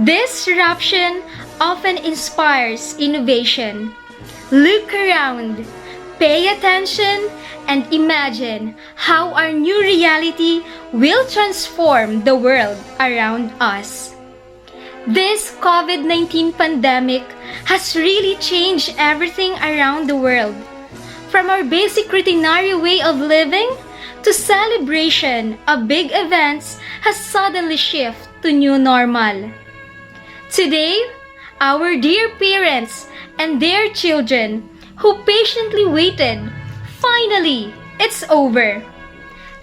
Disruption often inspires innovation. Look around, pay attention, and imagine how our new reality will transform the world around us. This COVID-19 pandemic has really changed everything around the world. From our basic routinary way of living to celebration of big events has suddenly shifted to new normal. Today, our dear parents and their children who patiently waited, finally, it's over.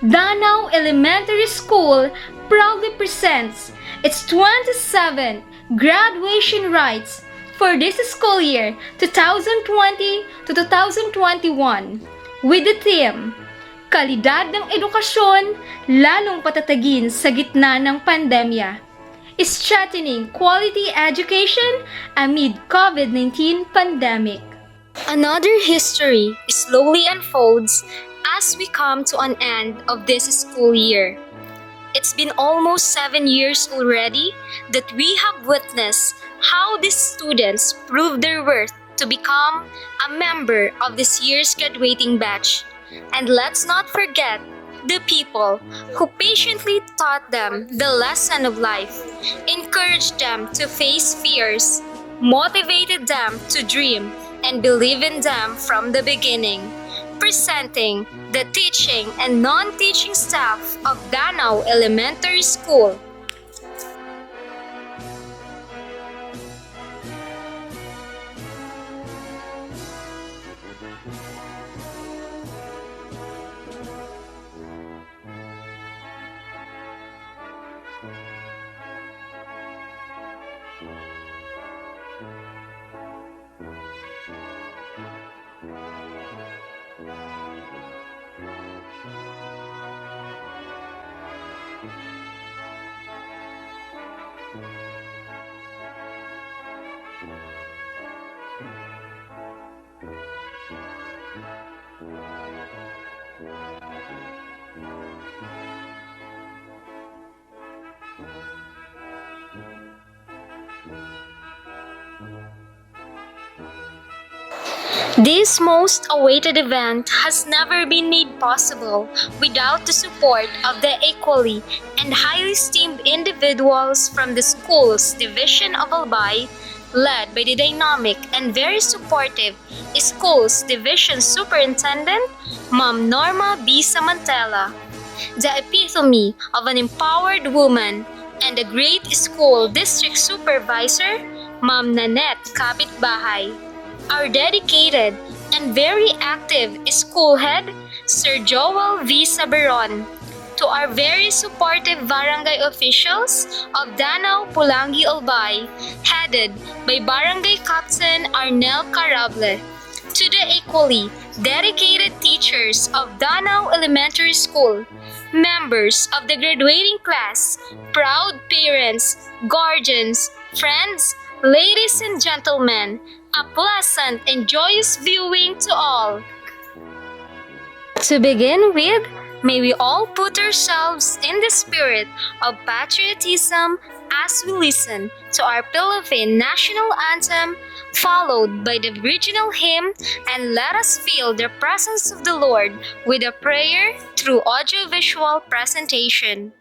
Danao Elementary School proudly presents its 27th graduation rites for this school year 2020 to 2021 with the theme, Kalidad ng Edukasyon, lalong patatagin sa gitna ng pandemya. Strengthening quality education amid COVID-19 pandemic. Another history slowly unfolds as we come to an end of this school year. It's been almost 7 years already that we have witnessed how these students proved their worth to become a member of this year's graduating batch. And let's not forget the people who patiently taught them the lesson of life, encouraged them to face fears, motivated them to dream, and believe in them from the beginning. Presenting the teaching and non-teaching staff of Danao Elementary School. This most awaited event has never been made possible without the support of the equally and highly esteemed individuals from the school's Division of Albay, led by the dynamic and very supportive school's Division Superintendent, Ma'am Norma B. Samantella, the epitome of an empowered woman, and the great school district supervisor, Ma'am Nanette Kapitbahay. Our dedicated and very active school head, Sir Joel V. Saberon, to our very supportive barangay officials of Danao Polangui Albay, headed by Barangay Captain Arnel Carable, to the equally dedicated teachers of Danao Elementary School, members of the graduating class, proud parents, guardians, friends, ladies and gentlemen, a pleasant and joyous viewing to all. To begin with, may we all put ourselves in the spirit of patriotism as we listen to our Philippine national anthem, followed by the regional hymn, and let us feel the presence of the Lord with a prayer through audiovisual presentation.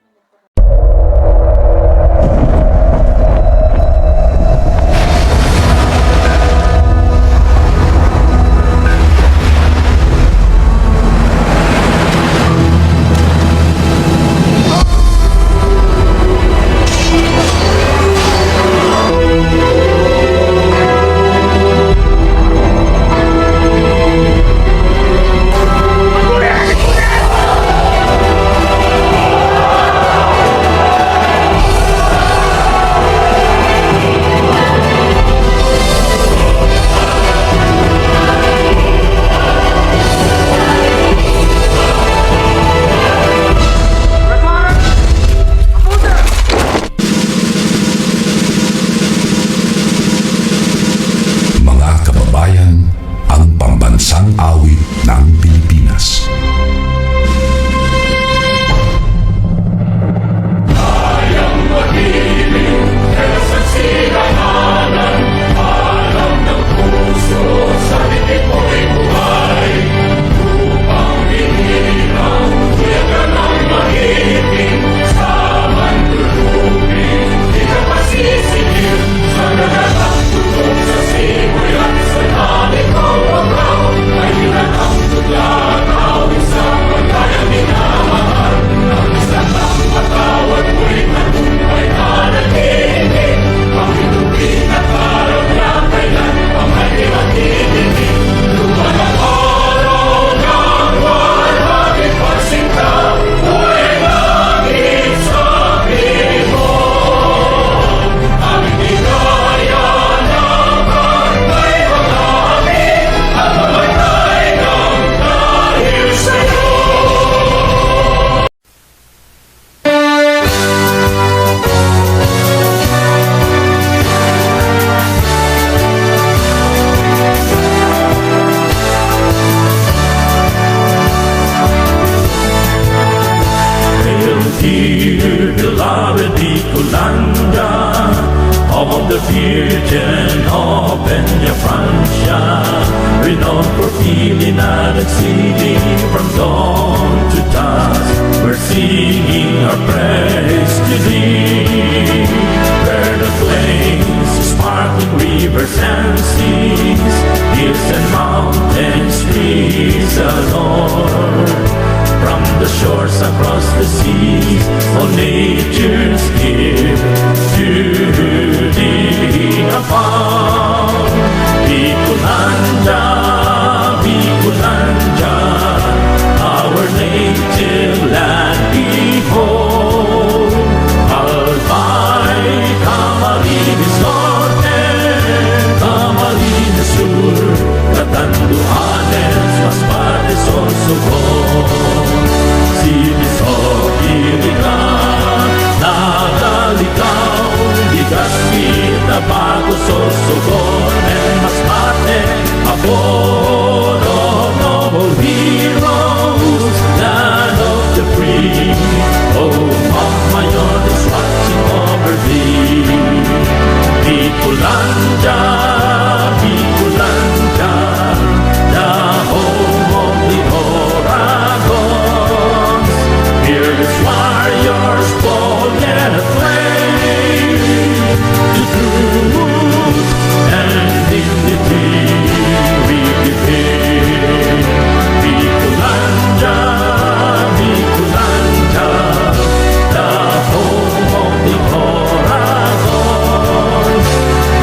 the Virgin of Peña Francia, renowned for healing and exceeding from dawn to dusk. We're singing our praise to thee, where the flames, sparkling rivers and seas, hills and mountains breeze alone. From the shores across the seas, all nature's gift to thee abound. Bicolanja, Bicolanja, our native land behold. Albay, Camarines Norte, Camarines Sur, Catanduanes, Masbate, Sorsogon. Sinis o Irigan, nagalikaw, Legazpi, Tabaco, Sorsogon, and Masbate, aboard of noble heroes, land of the free. Oh, Montmayor is watching over thee. Bicolanja, Bicolanja, the home of the Oragons. Fearless warriors, bold and aflame, to truth and dignity we defend. Bicolanja, Bicolanja, the home of the Oragons.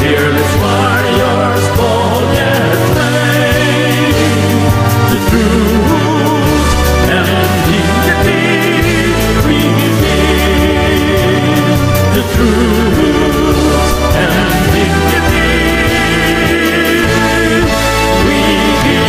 Fearless warriors, bold and aflame, to truth and dignity we give. The truth and dignity we give.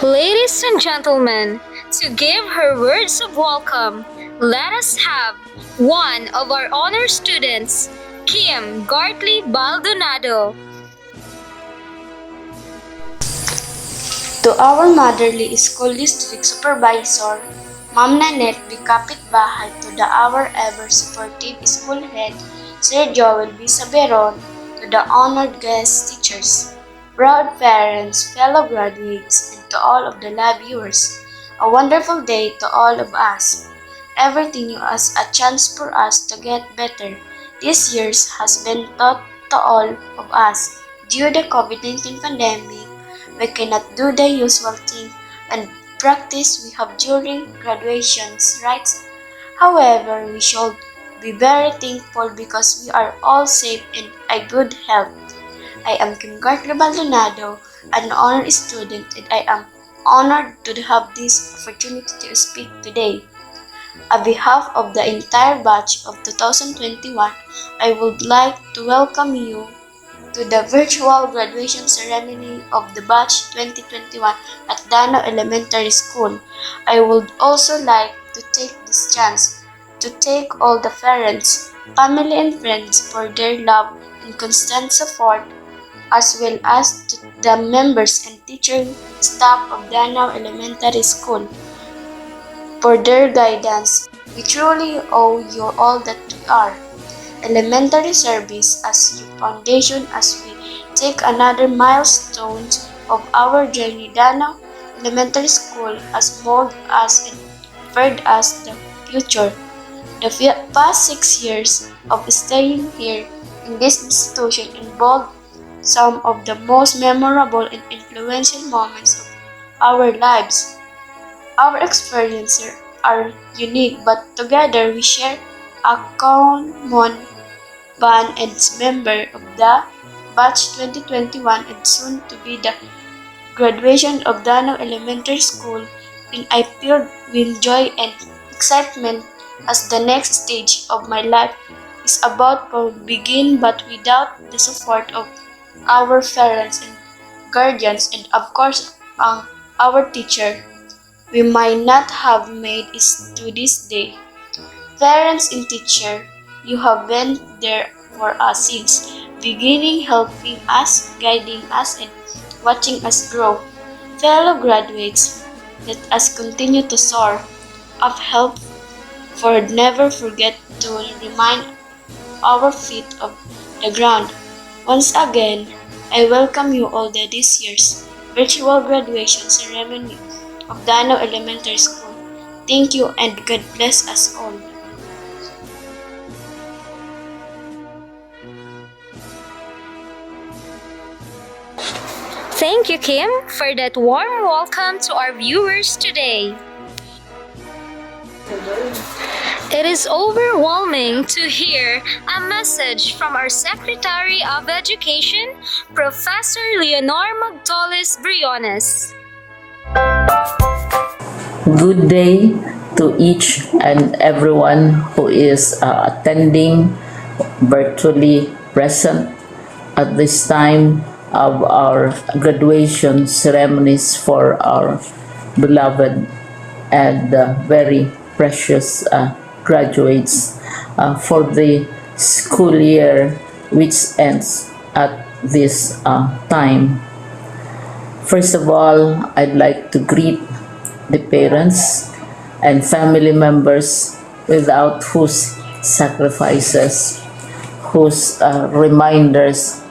Ladies and gentlemen, To give her words of welcome, let us have one of our honor students, Kim Gartley Baldonado. To our motherly school district supervisor, Ma'am Nanette B. Kapitbahay, to the our ever supportive school head, Sir Joel B. Saberon, to the honored guest teachers, proud parents, fellow graduates, and to all of the live viewers, a wonderful day to all of us. Everything is a chance for us to get better. This year has been taught to all of us. Due to the COVID-19 pandemic, we cannot do the usual thing and practice we have during graduations, right? However, we should be very thankful because we are all safe and in good health. I am Kim Gartley Baldonado, an honored student, and I am honored to have this opportunity to speak today. On behalf of the entire batch of 2021, I would like to welcome you to the virtual graduation ceremony of the batch 2021 at Danao Elementary School. I would also like to take this chance to thank all the parents, family and friends for their love and constant support, as well as to the members and teaching staff of Danao Elementary School for their guidance. We truly owe you all that we are. Elementary service as your foundation as we take another milestone of our journey. Danao Elementary School has molded us and prepared us the future. The past 6 years of staying here in this institution involved some of the most memorable and influential moments of our lives. Our experiences are unique, but together we share a common band and member of the batch 2021 and soon to be the graduation of Danao Elementary School, and I filled with joy and excitement as the next stage of my life is about to begin, but without the support of our parents and guardians and of course our teacher, we might not have made it to this day. Parents and teacher, you have been there for us since beginning, helping us, guiding us, and watching us grow. Fellow graduates, let us continue to soar up help, for never forget to remind our feet of the ground. Once again, I welcome you all to this year's virtual graduation ceremony of Danao Elementary School. Thank you and God bless us all. Thank you, Kim, for that warm welcome to our viewers today. It is overwhelming to hear a message from our Secretary of Education, Professor Leonor Magdolis Briones. Good day to each and everyone who is attending virtually present at this time of our graduation ceremonies for our beloved and very precious graduates for the school year which ends at this time. First of all, I'd like to greet the parents and family members without whose sacrifices, whose reminders,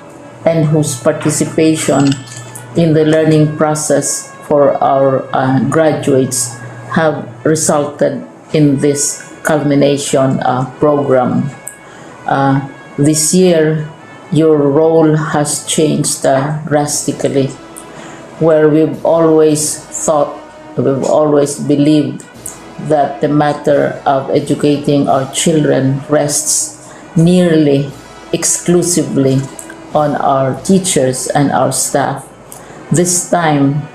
and whose participation in the learning process for our graduates have resulted in this culmination program. This year, your role has changed drastically, where we've always believed that the matter of educating our children rests nearly exclusively on our teachers and our staff. This time,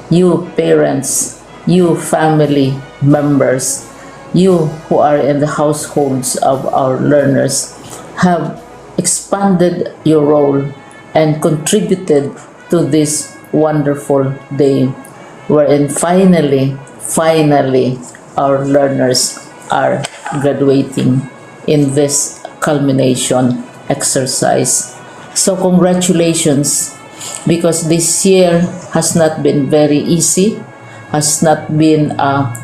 you parents, you family members, you who are in the households of our learners have expanded your role and contributed to this wonderful day wherein finally finally our learners are graduating in this culmination exercise. So congratulations, because this year has not been very easy, has not been a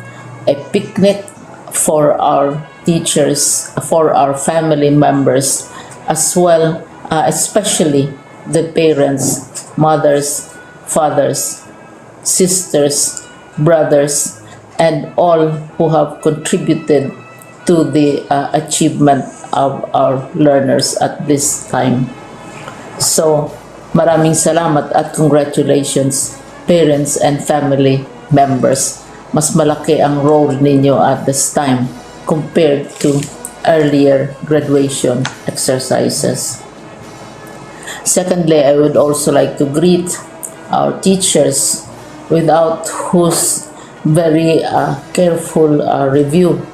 picnic for our teachers, for our family members, as well, especially the parents, mothers, fathers, sisters, brothers, and all who have contributed to the achievement of our learners at this time. So, maraming salamat at congratulations, parents and family members. Mas malaki ang role ninyo at this time compared to earlier graduation exercises. Secondly, I would also like to greet our teachers, without whose very careful review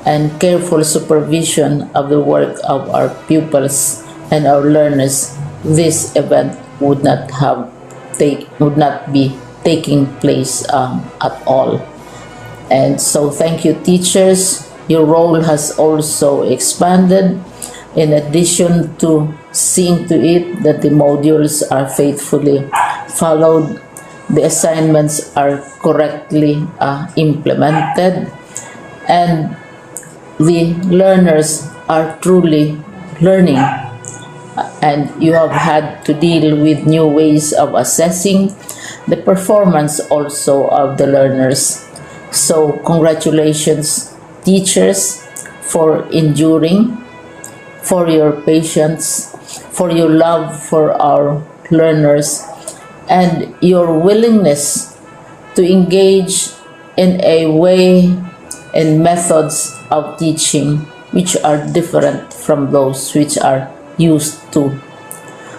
and careful supervision of the work of our pupils and our learners, this event would not be taking place at all. And so thank you, teachers. Your role has also expanded, in addition to seeing to it that the modules are faithfully followed, the assignments are correctly implemented, and the learners are truly learning. And you have had to deal with new ways of assessing the performance also of the learners. So congratulations, teachers, for enduring, for your patience, for your love for our learners, and your willingness to engage in a way and methods of teaching which are different from those which are used to.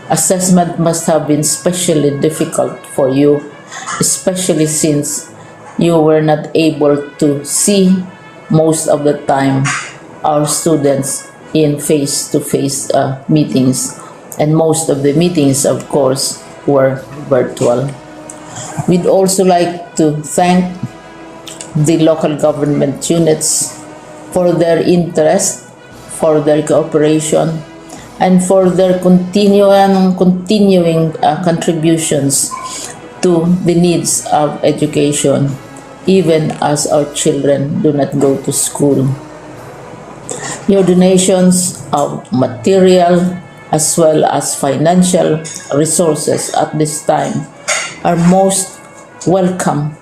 Assessment must have been especially difficult for you, especially since you were not able to see most of the time our students in face-to-face meetings, and most of the meetings, of course, were virtual. We'd also like to thank the local government units for their interest, for their cooperation, and for their continuing contributions to the needs of education, even as our children do not go to school. Your donations of material as well as financial resources at this time are most welcome,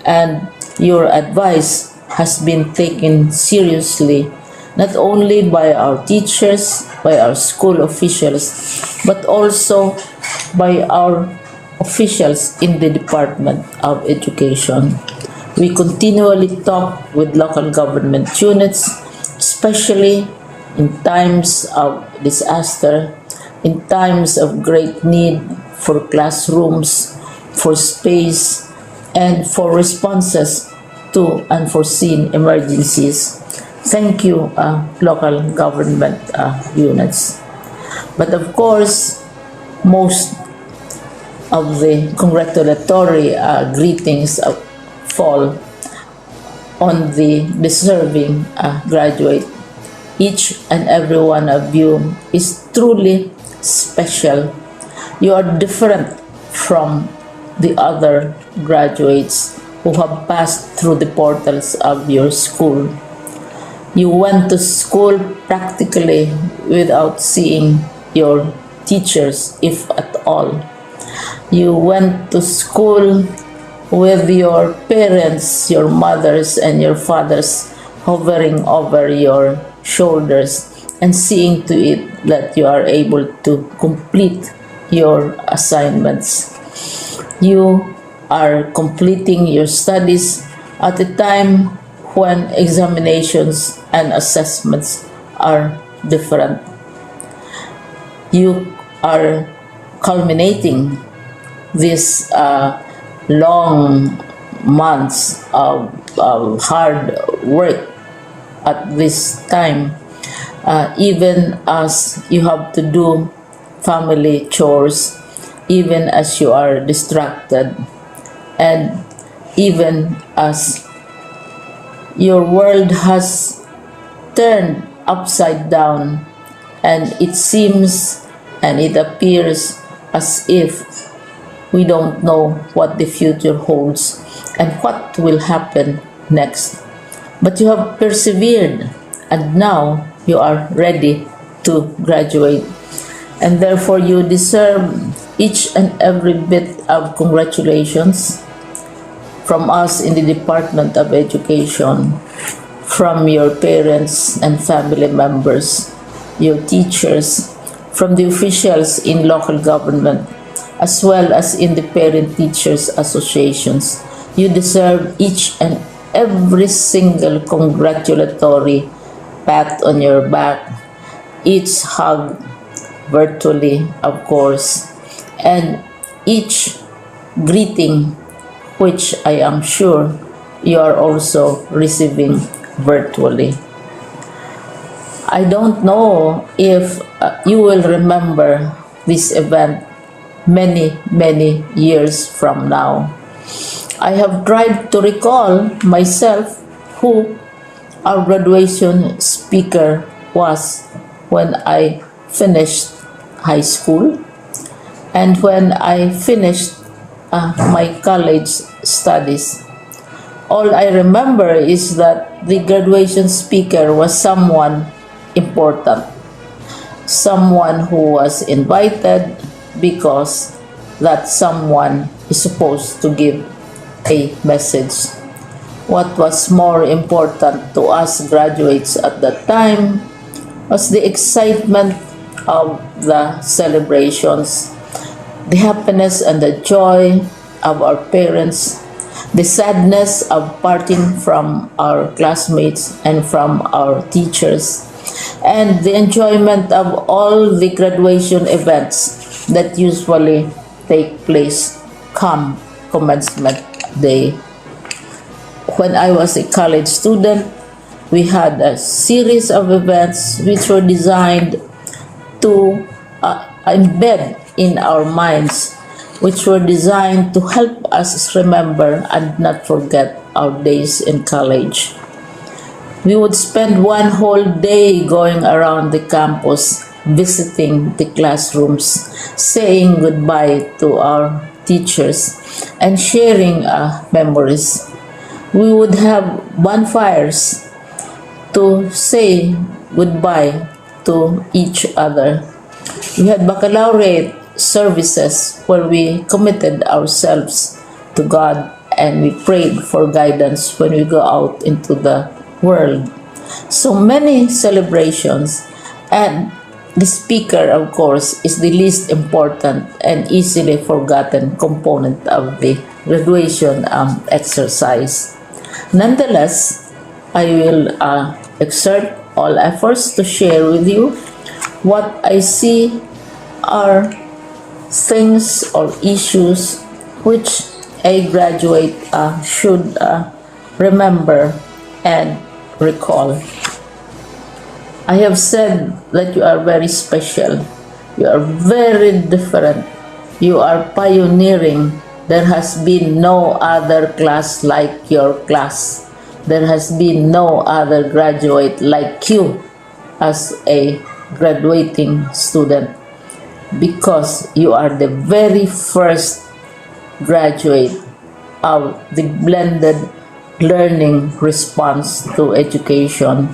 and your advice has been taken seriously not only by our teachers, by our school officials, but also by our officials in the Department of Education. We continually talk with local government units, especially in times of disaster, in times of great need for classrooms, for space, and for responses to unforeseen emergencies. Thank you, local government units. But of course, most of the congratulatory greetings fall on the deserving graduate. Each and every one of you is truly special. You are different from the other graduates who have passed through the portals of your school. You went to school practically without seeing your teachers, if at all. You went to school with your parents, your mothers, and your fathers hovering over your shoulders and seeing to it that you are able to complete your assignments. You are completing your studies at a time when examinations and assessments are different. You are culminating these long months of hard work at this time, even as you have to do family chores, even as you are distracted, and even as your world has turned upside down, and it seems and it appears as if we don't know what the future holds and what will happen next. But you have persevered, and now you are ready to graduate. And therefore, you deserve each and every bit of congratulations from us in the Department of Education, from your parents and family members, your teachers, from the officials in local government, as well as in the parent teachers associations. You deserve each and every single congratulatory pat on your back, each hug virtually, of course, and each greeting, which I am sure you are also receiving virtually. I don't know if you will remember this event many years from now. I have tried to recall myself who our graduation speaker was when I finished high school and when I finished my college studies. All I remember is that the graduation speaker was someone important, someone who was invited because that someone is supposed to give a message. What was more important to us graduates at that time was the excitement of the celebrations, the happiness and the joy of our parents, the sadness of parting from our classmates and from our teachers, and the enjoyment of all the graduation events that usually take place come commencement day. When I was a college student, we had a series of events which were designed to embed in our minds, which were designed to help us remember and not forget our days in college. We would spend one whole day going around the campus, visiting the classrooms, saying goodbye to our teachers, and sharing memories. We would have bonfires to say goodbye to each other. We had baccalaureate services where we committed ourselves to God and we prayed for guidance when we go out into the world. So many celebrations, and the speaker, of course, is the least important and easily forgotten component of the graduation exercise. Nonetheless, I will exert all efforts to share with you what I see are things or issues which a graduate should remember and recall. I have said that you are very special. You are very different. You are pioneering. There has been no other class like your class. There has been no other graduate like you as a graduating student, because you are the very first graduate of the blended learning response to education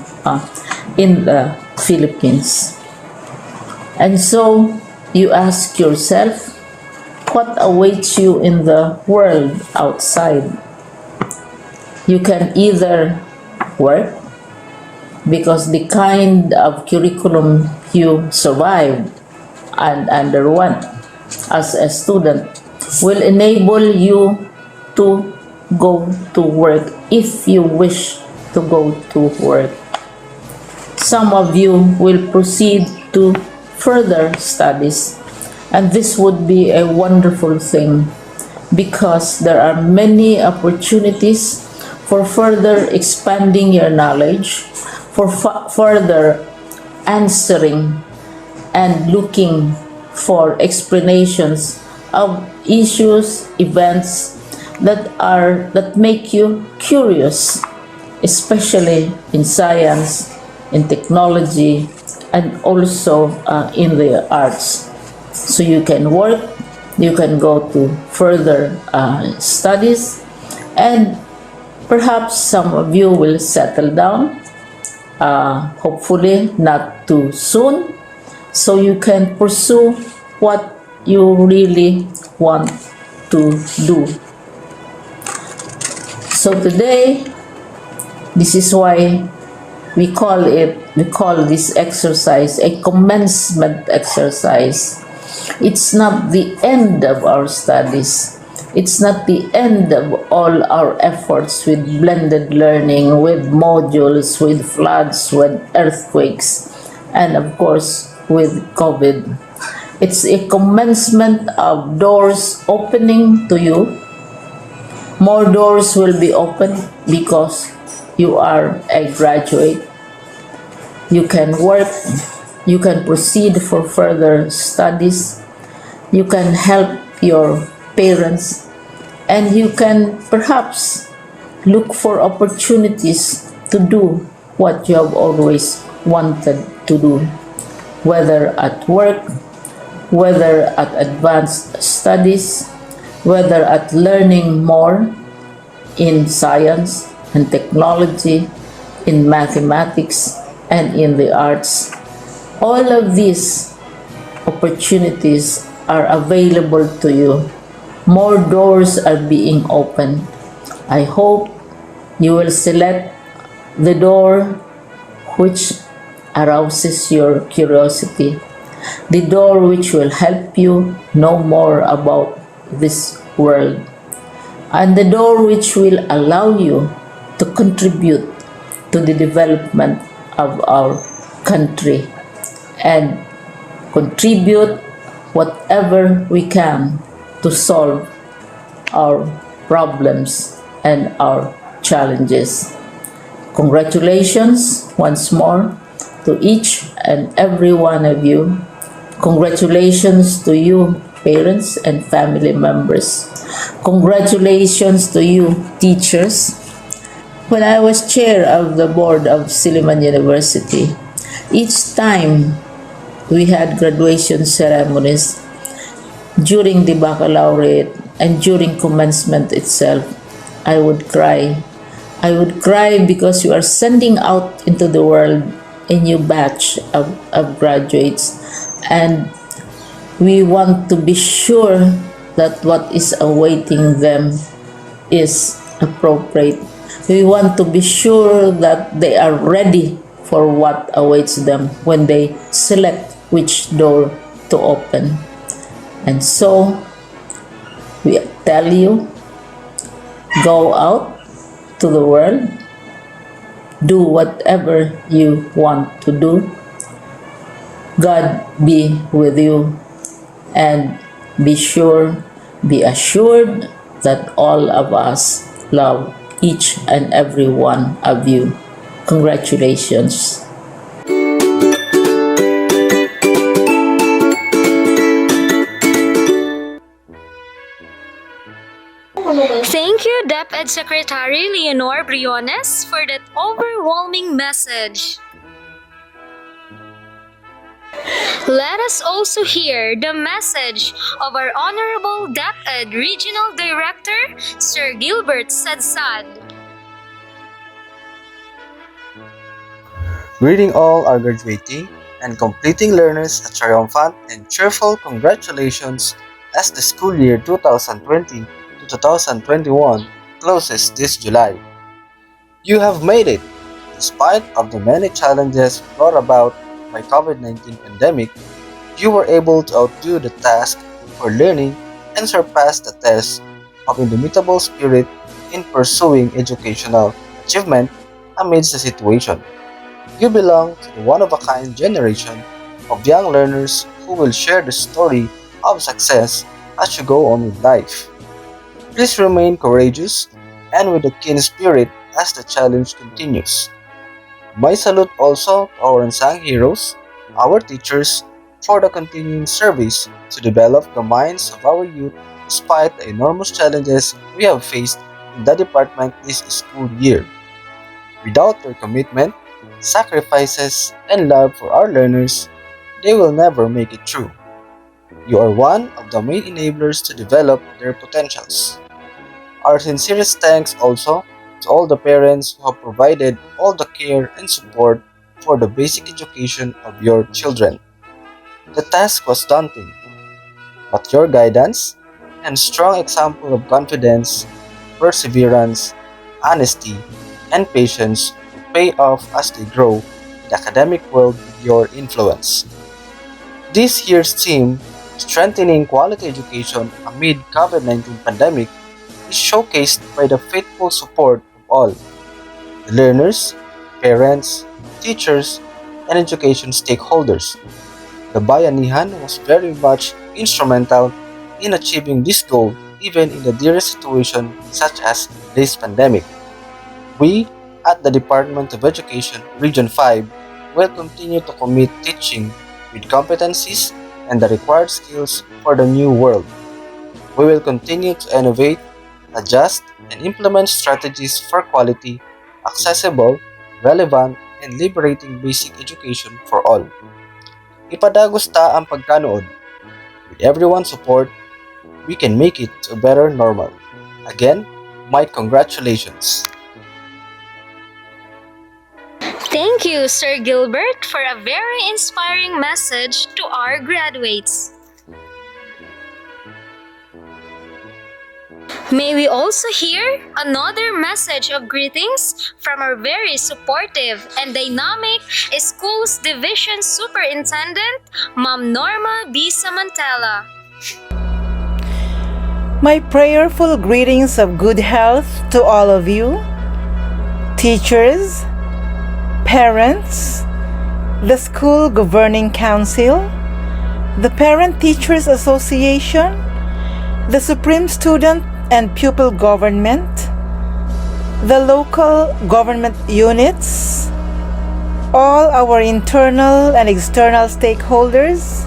in the Philippines. And so you ask yourself, what awaits you in the world outside? You can either work, because the kind of curriculum you survived and underwent as a student will enable you to go to work if you wish to go to work. Some of you will proceed to further studies, and this would be a wonderful thing because there are many opportunities for further expanding your knowledge, for further answering and looking for explanations of issues, events that make you curious, especially in science, in technology, and also in the arts. So you can work, you can go to further studies, and perhaps some of you will settle down, hopefully not too soon, so you can pursue what you really want to do. So today, this is why we call this exercise a commencement exercise. It's not the end of our studies. It's not the end of all our efforts with blended learning, with modules, with floods, with earthquakes, and of course with COVID. It's a commencement of doors opening to you. More doors will be opened because you are a graduate. You can work, you can proceed for further studies, you can help your parents, and you can perhaps look for opportunities to do what you have always wanted to do, whether at work, whether at advanced studies, whether at learning more in science and technology, in mathematics, and in the arts. All of these opportunities are available to you. More doors are being opened. I hope you will select the door which arouses your curiosity, the door which will help you know more about this world, and the door which will allow you to contribute to the development of our country and contribute whatever we can to solve our problems and our challenges. Congratulations once more to each and every one of you. Congratulations to you, parents and family members. Congratulations to you, teachers. When I was chair of the board of Silliman University, each time we had graduation ceremonies, during the baccalaureate and during commencement itself, I would cry. I would cry because you are sending out into the world a new batch of graduates, and we want to be sure that what is awaiting them is appropriate. We want to be sure that they are ready for what awaits them when they select which door to open. And so, we tell you, go out to the world, do whatever you want to do. God be with you, and be assured that all of us love each and every one of you. Congratulations. Thank you, DepEd Secretary Leonor Briones, for that overwhelming message. Let us also hear the message of our Honorable DepEd Regional Director, Sir Gilbert Sadsad. Greeting all our graduating and completing learners a triumphant and cheerful congratulations as the school year 2020 to 2021 closes this July. You have made it! Despite of the many challenges brought about by COVID-19 pandemic, you were able to outdo the task for learning and surpass the test of indomitable spirit in pursuing educational achievement amidst the situation. You belong to the one-of-a-kind generation of young learners who will share the story of success as you go on with life. Please remain courageous and with a keen spirit as the challenge continues. My salute also to our unsung heroes, our teachers, for the continuing service to develop the minds of our youth despite the enormous challenges we have faced in the department this school year. Without your commitment, sacrifices, and love for our learners, they will never make it through. You are one of the main enablers to develop their potentials. Our sincerest thanks also to all the parents who have provided all the care and support for the basic education of your children. The task was daunting, but your guidance and strong example of confidence, perseverance, honesty, and patience will pay off as they grow in the academic world with your influence. This year's theme, Strengthening Quality Education Amid COVID-19 Pandemic, is showcased by the faithful support of all the learners, parents, teachers, and education stakeholders. The Bayanihan was very much instrumental in achieving this goal even in the dearest situation such as this pandemic. We at the Department of Education Region 5 will continue to commit teaching with competencies and the required skills for the new world. We will continue to innovate, adjust, and implement strategies for quality, accessible, relevant, and liberating basic education for all. Ipadagos ta ang pagkanood. With everyone's support, we can make it to a better normal. Again, my congratulations. Thank you, Sir Gilbert, for a very inspiring message to our graduates. May we also hear another message of greetings from our very supportive and dynamic Schools Division Superintendent, Ma'am Norma B. Samantala. My prayerful greetings of good health to all of you, teachers, parents, the School Governing Council, the Parent Teachers Association, the Supreme Student and Pupil Government, the local government units, all our internal and external stakeholders,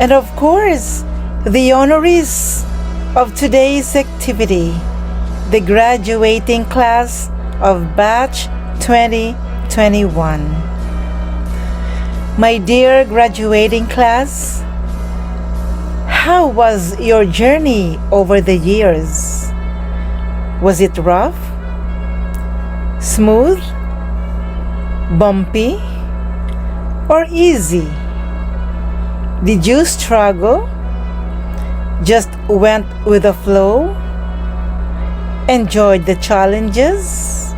and of course, the honorees of today's activity, the graduating class of Batch 2021. My dear graduating class, how was your journey over the years? Was it rough, smooth, bumpy, or easy? Did you struggle? Just went with the flow? Enjoyed the challenges?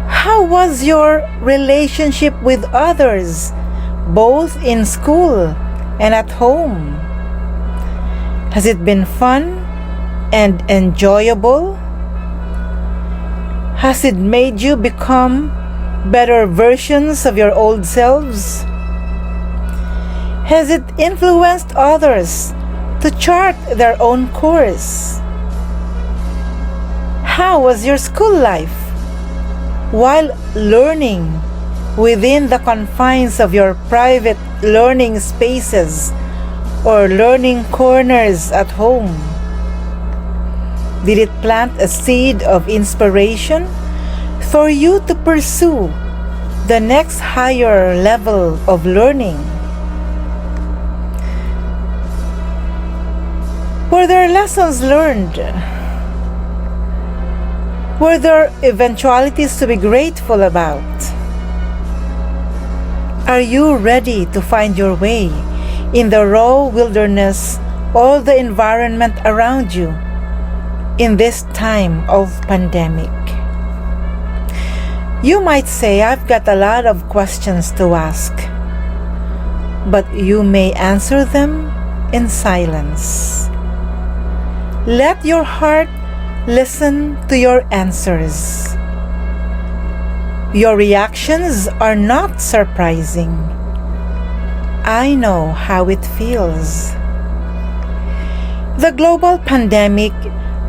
How was your relationship with others, both in school and at home? Has it been fun and enjoyable? Has it made you become better versions of your old selves? Has it influenced others to chart their own course? How was your school life? While learning within the confines of your private learning spaces or learning corners at home? Did it plant a seed of inspiration for you to pursue the next higher level of learning? Were there lessons learned? Were there eventualities to be grateful about? Are you ready to find your way in the raw wilderness or the environment around you in this time of pandemic? You might say, I've got a lot of questions to ask, but you may answer them in silence. Let your heart listen to your answers. Your reactions are not surprising. I know how it feels. The global pandemic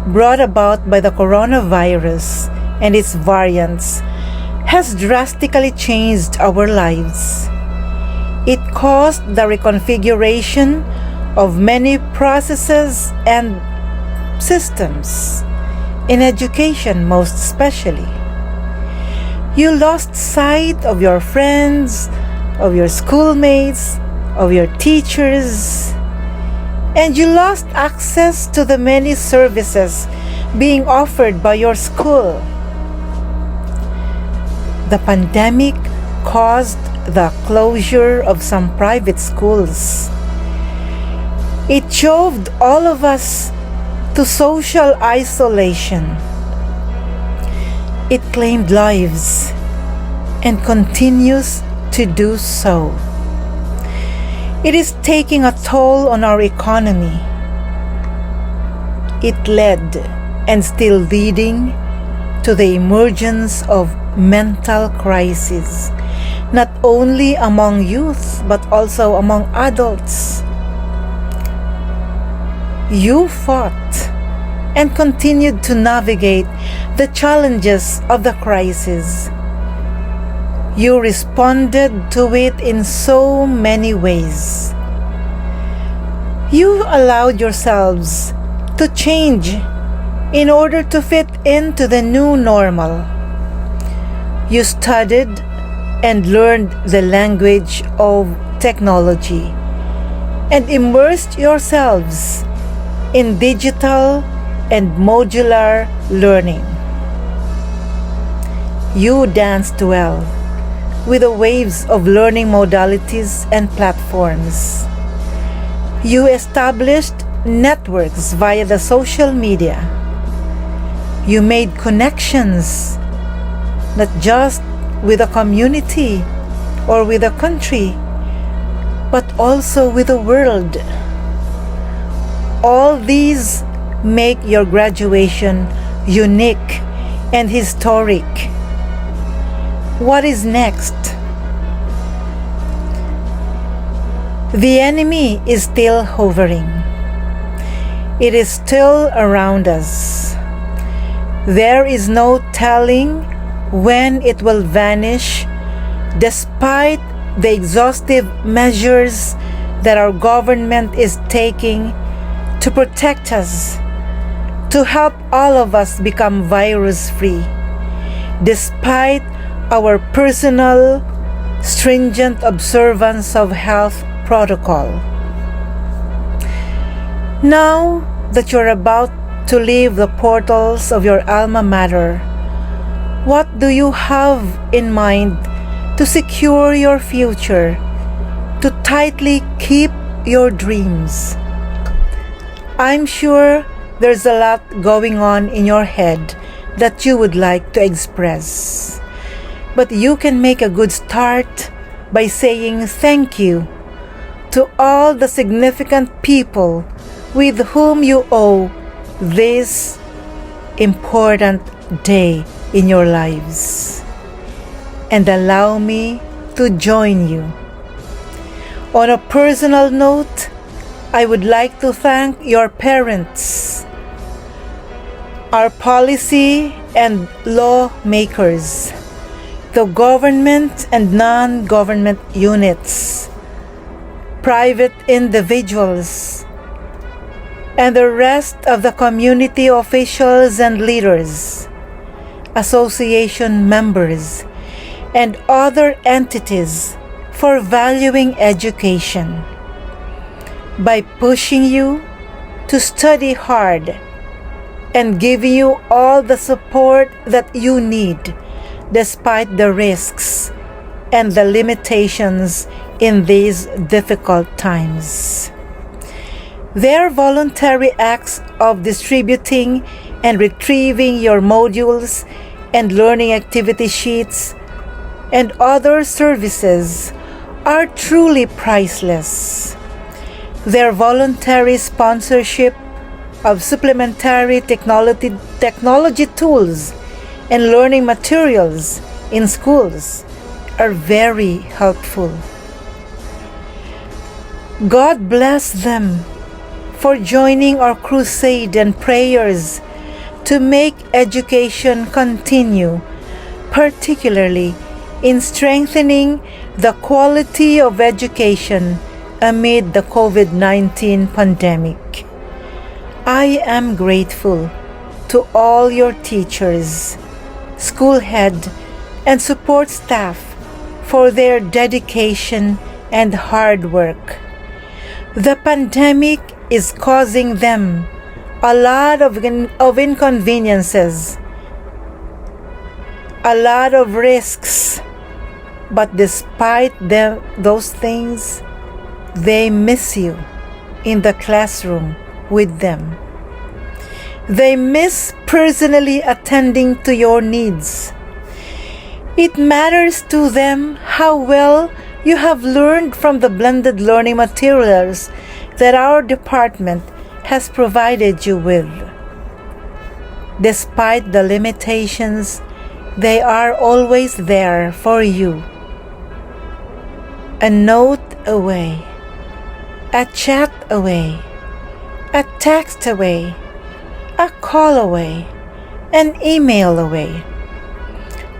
brought about by the coronavirus and its variants has drastically changed our lives. It caused the reconfiguration of many processes and systems, in education most especially. You lost sight of your friends, of your schoolmates, of your teachers, and you lost access to the many services being offered by your school. The pandemic caused the closure of some private schools. It shoved all of us to social isolation. It claimed lives and continues to do so. It is taking a toll on our economy. It led and still leading to the emergence of mental crises, not only among youth but also among adults. You fought and continued to navigate the challenges of the crisis. You responded to it in so many ways. You allowed yourselves to change in order to fit into the new normal. You studied and learned the language of technology and immersed yourselves in digital and modular learning. You danced well with the waves of learning modalities and platforms. You established networks via the social media. You made connections, not just with a community or with a country, but also with the world. All these make your graduation unique and historic. What is next? The enemy is still hovering. It is still around us. There is no telling when it will vanish, despite the exhaustive measures that our government is taking to protect us, to help all of us become virus-free, despite our personal, stringent observance of health protocol. Now that you're about to leave the portals of your alma mater, what do you have in mind to secure your future, to tightly keep your dreams? I'm sure there's a lot going on in your head that you would like to express. But you can make a good start by saying thank you to all the significant people with whom you owe this important day in your lives. And allow me to join you. On a personal note, I would like to thank your parents, our policy and lawmakers, the government and non-government units, private individuals, and the rest of the community officials and leaders, association members, and other entities for valuing education. By pushing you to study hard and giving you all the support that you need, despite the risks and the limitations in these difficult times. Their voluntary acts of distributing and retrieving your modules and learning activity sheets and other services are truly priceless. Their voluntary sponsorship of supplementary technology tools and learning materials in schools are very helpful. God bless them for joining our crusade and prayers to make education continue, particularly in strengthening the quality of education amid the COVID-19 pandemic. I am grateful to all your teachers, school head, and support staff for their dedication and hard work. The pandemic is causing them a lot of inconveniences, a lot of risks, but despite those things, they miss you in the classroom with them. They miss personally attending to your needs. It matters to them how well you have learned from the blended learning materials that our department has provided you with. Despite the limitations, they are always there for you. A note away, a chat away, a text away, a call away, an email away.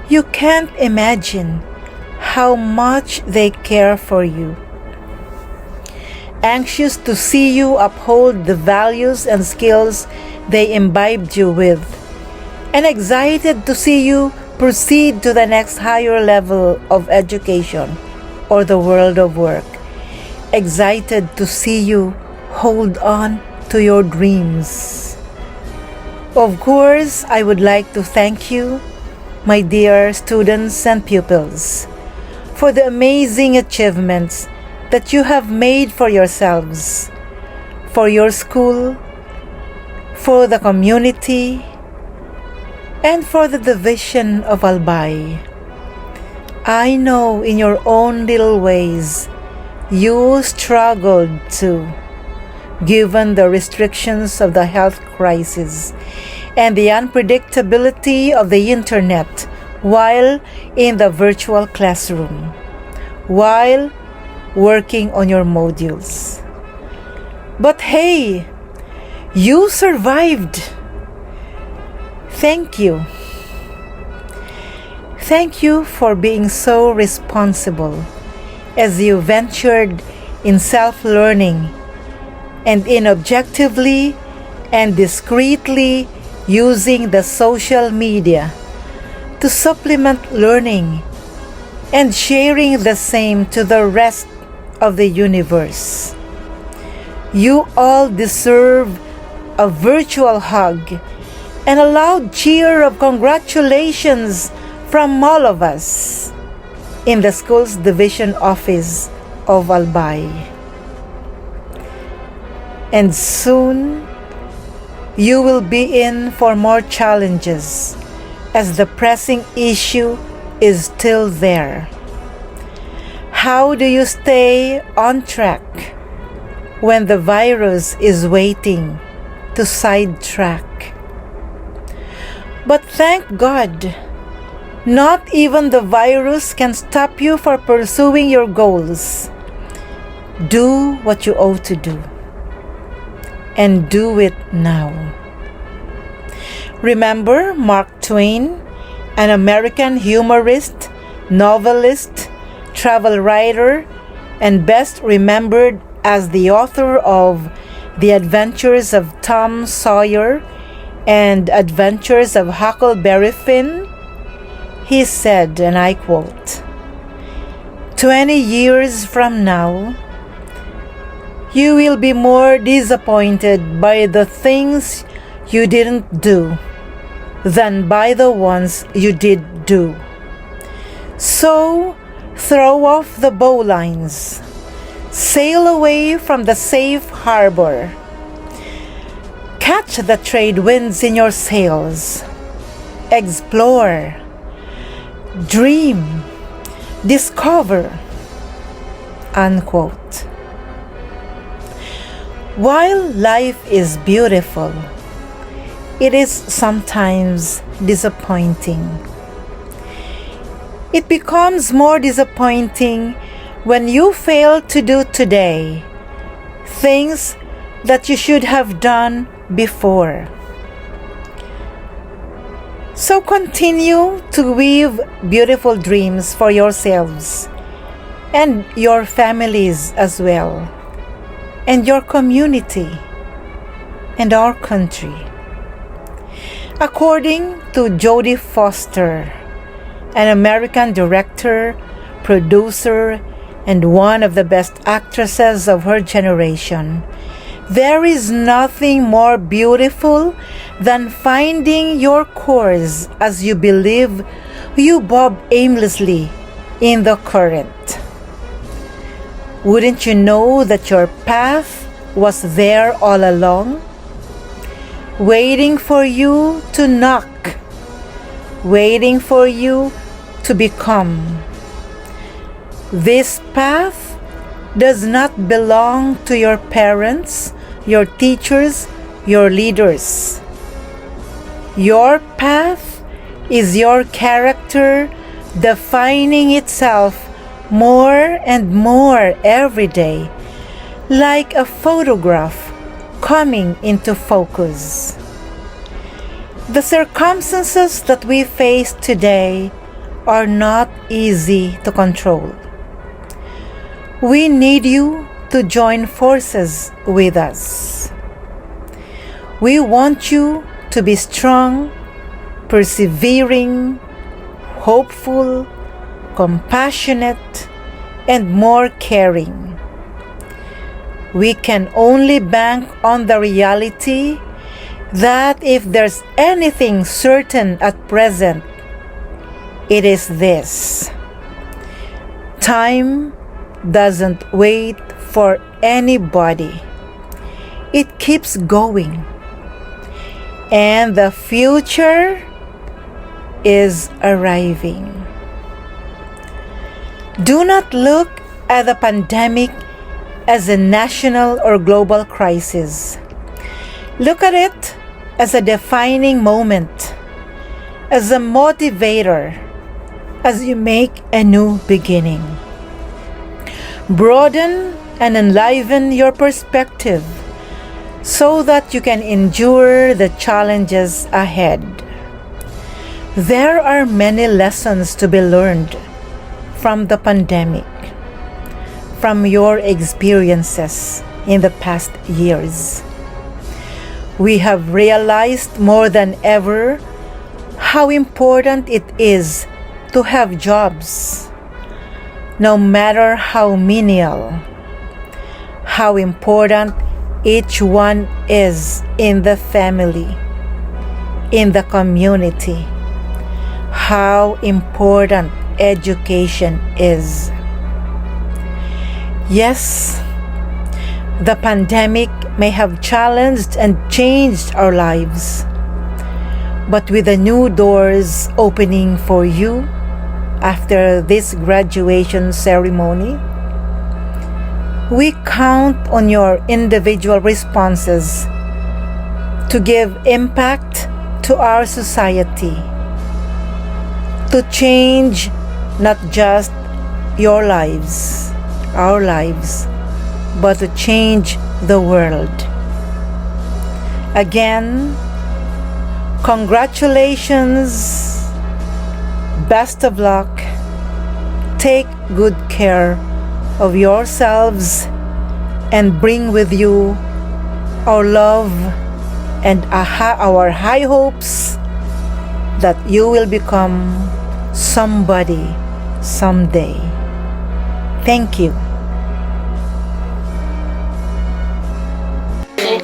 You can't imagine how much they care for you. Anxious to see you uphold the values and skills they imbibed you with, and excited to see you proceed to the next higher level of education or the world of work. Excited to see you hold on to your dreams. Of course, I would like to thank you, my dear students and pupils, for the amazing achievements that you have made for yourselves, for your school, for the community, and for the division of Albay. I know in your own little ways you struggled too, given the restrictions of the health crisis and the unpredictability of the internet while in the virtual classroom, while working on your modules. But hey, you survived. Thank you. Thank you for being so responsible as you ventured in self-learning and in objectively and discreetly using the social media to supplement learning and sharing the same to the rest of the universe. You all deserve a virtual hug and a loud cheer of congratulations from all of us in the school's division office of Albay. And soon, you will be in for more challenges as the pressing issue is still there. How do you stay on track when the virus is waiting to sidetrack? But thank God, not even the virus can stop you from pursuing your goals. Do what you ought to do, and do it now. Remember Mark Twain, an American humorist, novelist, travel writer, and best remembered as the author of The Adventures of Tom Sawyer and Adventures of Huckleberry Finn? He said, and I quote, 20 years from now, you will be more disappointed by the things you didn't do than by the ones you did do. So, throw off the bowlines. Sail away from the safe harbor. Catch the trade winds in your sails. Explore. Dream. Discover. Unquote. While life is beautiful, it is sometimes disappointing. It becomes more disappointing when you fail to do today things that you should have done before. So continue to weave beautiful dreams for yourselves and your families as well, and your community, and our country. According to Jodie Foster, an American director, producer, and one of the best actresses of her generation, there is nothing more beautiful than finding your course as you believe you bob aimlessly in the current. Wouldn't you know that your path was there all along, waiting for you to knock, waiting for you to become? This path does not belong to your parents, your teachers, your leaders. Your path is your character defining itself more and more every day, like a photograph coming into focus. The circumstances that we face today are not easy to control. We need you to join forces with us. We want you to be strong, persevering, hopeful, compassionate, and more caring. We can only bank on the reality that if there's anything certain at present, it is this: time doesn't wait for anybody. It keeps going. And the future is arriving. Do not look at the pandemic as a national or global crisis. Look at it as a defining moment, as a motivator, as you make a new beginning. Broaden and enliven your perspective so that you can endure the challenges ahead. There are many lessons to be learned from the pandemic, from your experiences in the past years. We have realized more than ever how important it is to have jobs, no matter how menial, how important each one is in the family, in the community, how important education is. Yes, the pandemic may have challenged and changed our lives, but with the new doors opening for you after this graduation ceremony, we count on your individual responses to give impact to our society, to change not just your lives, our lives, but to change the world. Again, congratulations, best of luck, take good care of yourselves, and bring with you our love and our high hopes that you will become somebody someday. Thank you.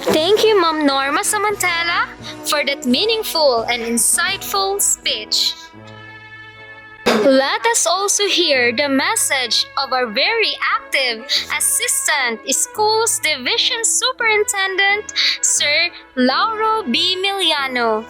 Thank you, Ma'am Norma Samantala, for that meaningful and insightful speech. Let us also hear the message of our very active Assistant Schools Division Superintendent, Sir Lauro B. Miliano.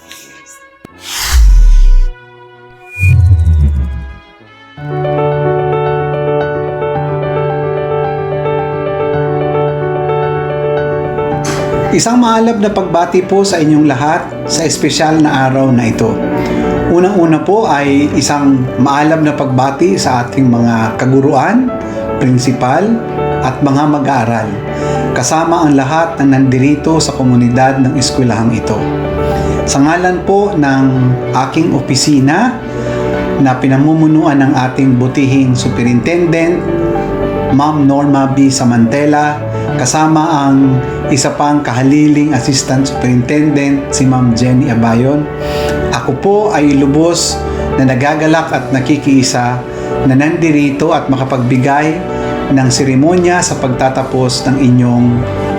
Isang maalab na pagbati po sa inyong lahat sa espesyal na araw na ito. Unang-una po ay isang maalab na pagbati sa ating mga kaguruan, prinsipal, at mga mag-aaral, kasama ang lahat na nandirito sa komunidad ng eskwelahang ito. Sa ngalan po ng aking opisina na pinamumunuan ng ating butihing superintendent, Ma'am Norma B. Samantela, kasama ang isa pang kahaliling Assistant Superintendent, si Ma'am Jenny Abayon. Ako po ay lubos na nagagalak at nakikiisa na nandirito at makapagbigay ng seremonya sa pagtatapos ng inyong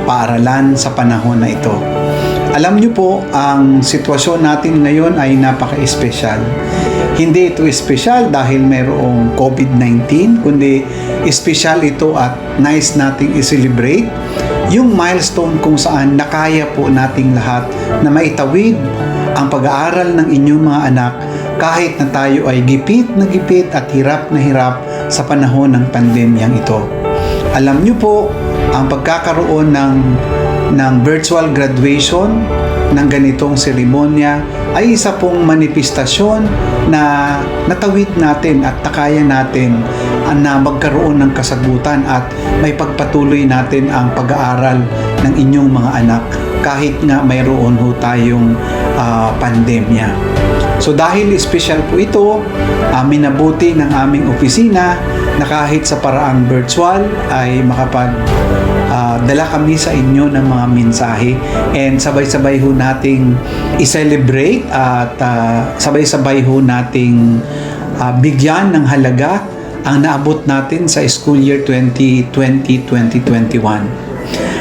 paaralan sa panahon na ito. Alam niyo po, ang sitwasyon natin ngayon ay napaka-espesyal. Hindi ito espesyal dahil mayroong COVID-19, kundi espesyal ito at nais nating i-celebrate yung milestone kung saan nakaya po nating lahat na maitawid ang pag-aaral ng inyong mga anak kahit na tayo ay gipit na gipit at hirap na hirap sa panahon ng pandemyang ito. Alam niyo po, ang pagkakaroon ng virtual graduation ng ganitong seremonya ay isa pong manifestasyon na natawid natin at nakaya natin na magkaroon ng kasagutan at may pagpatuloy natin ang pag-aaral ng inyong mga anak kahit nga mayroon ho tayong pandemya. So dahil special po ito, minabuti ng aming opisina na kahit sa paraang virtual ay dala kami sa inyo ng mga mensahe and sabay-sabay ho nating i-celebrate at sabay-sabay ho nating bigyan ng halaga ang naabot natin sa school year 2020-2021.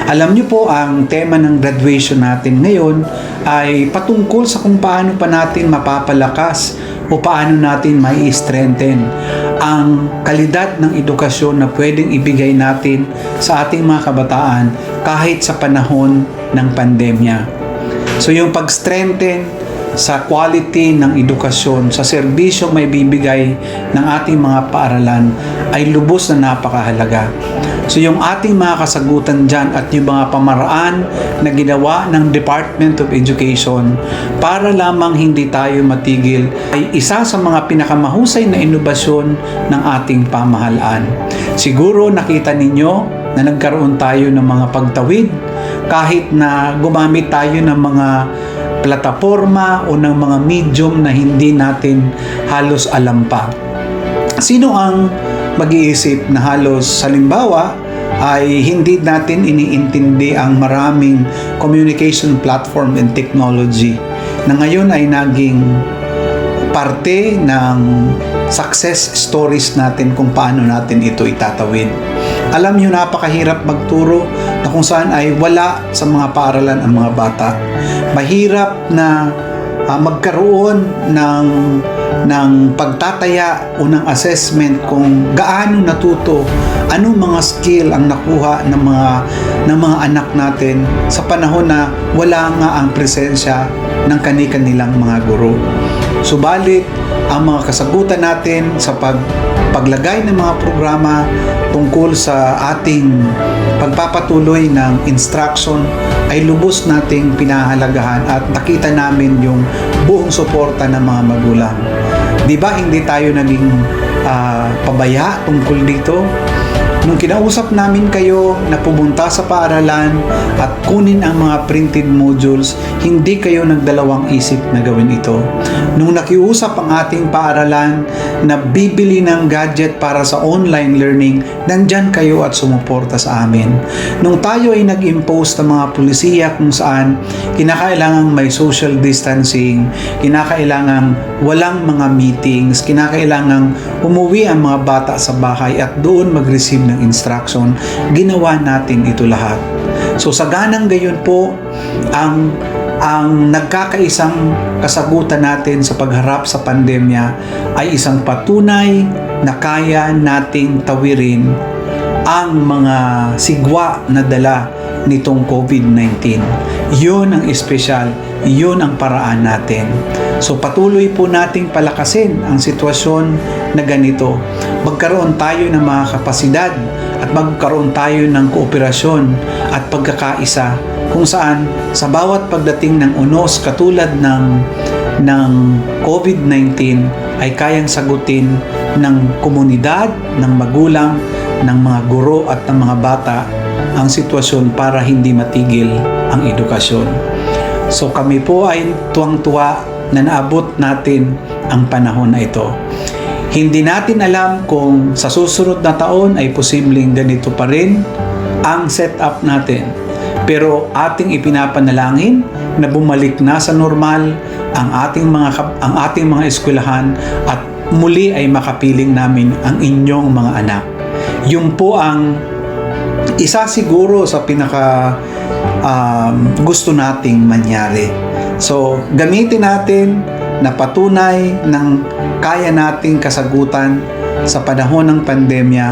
Alam niyo po, ang tema ng graduation natin ngayon ay patungkol sa kung paano pa natin mapapalakas o paano natin mai-strengthen ang kalidad ng edukasyon na pwedeng ibigay natin sa ating mga kabataan kahit sa panahon ng pandemya. So yung pag-strengthen sa quality ng edukasyon, sa serbisyo may bibigay ng ating mga paaralan ay lubos na napakahalaga. So yung ating mga kasagutan dyan at yung mga pamaraan na ginawa ng Department of Education para lamang hindi tayo matigil ay isa sa mga pinakamahusay na inobasyon ng ating pamahalaan. Siguro nakita ninyo na nagkaroon tayo ng mga pagtawid kahit na gumamit tayo ng mga plataforma o ng mga medium na hindi natin halos alam pa. Sino ang mag-iisip na halos halimbawa ay hindi natin iniintindi ang maraming communication platform and technology na ngayon ay naging parte ng success stories natin kung paano natin ito itatawid. Alam niyo, napakahirap magturo na kung saan ay wala sa mga paaralan ang mga bata. Mahirap na magkaroon ng pagtataya o ng assessment kung gaano natuto, anong mga skill ang nakuha ng mga anak natin sa panahon na wala nga ang presensya ng kani-kanilang mga guro. Subalit, ang mga kasagutan natin sa paglagay ng mga programa tungkol sa ating pagpapatuloy ng instruction ay lubos nating pinahalagahan at nakita namin yung buong suporta ng mga magulang. Di ba hindi tayo naging pabaya tungkol dito? Nung kinausap namin kayo na pumunta sa paaralan at kunin ang mga printed modules, hindi kayo nagdalawang isip na gawin ito. Nung nakiusap ang ating paaralan na bibili ng gadget para sa online learning, nandyan kayo at sumuporta sa amin. Nung tayo ay nag-impose ng mga pulisiya kung saan kinakailangang may social distancing, kinakailangang walang mga meetings, kinakailangang umuwi ang mga bata sa bahay at doon mag-receive ng instruction, ginawa natin ito lahat. So sa ganang gayon po, ang nagkakaisang kasagutan natin sa pagharap sa pandemya ay isang patunay na kaya nating tawirin ang mga sigwa na dala nitong COVID-19. Yun ang espesyal, yun ang paraan natin. So patuloy po nating palakasin ang sitwasyon na ganito. Magkaroon tayo ng mga kapasidad at magkaroon tayo ng kooperasyon at pagkakaisa kung saan sa bawat pagdating ng unos katulad ng COVID-19 ay kayang sagutin ng komunidad, ng magulang, ng mga guro at ng mga bata ang sitwasyon para hindi matigil ang edukasyon. So kami po ay tuwang-tuwa na naabot natin ang panahon na ito. Hindi natin alam kung sa susunod na taon ay posibleng ganito pa rin ang setup natin. Pero ating ipinapanalangin na bumalik na sa normal ang ating mga eskwelahan at muli ay makapiling namin ang inyong mga anak. Yun po ang isa siguro sa pinaka gusto nating mangyari. So, gamitin natin na patunay ng kaya nating kasagutan sa panahon ng pandemya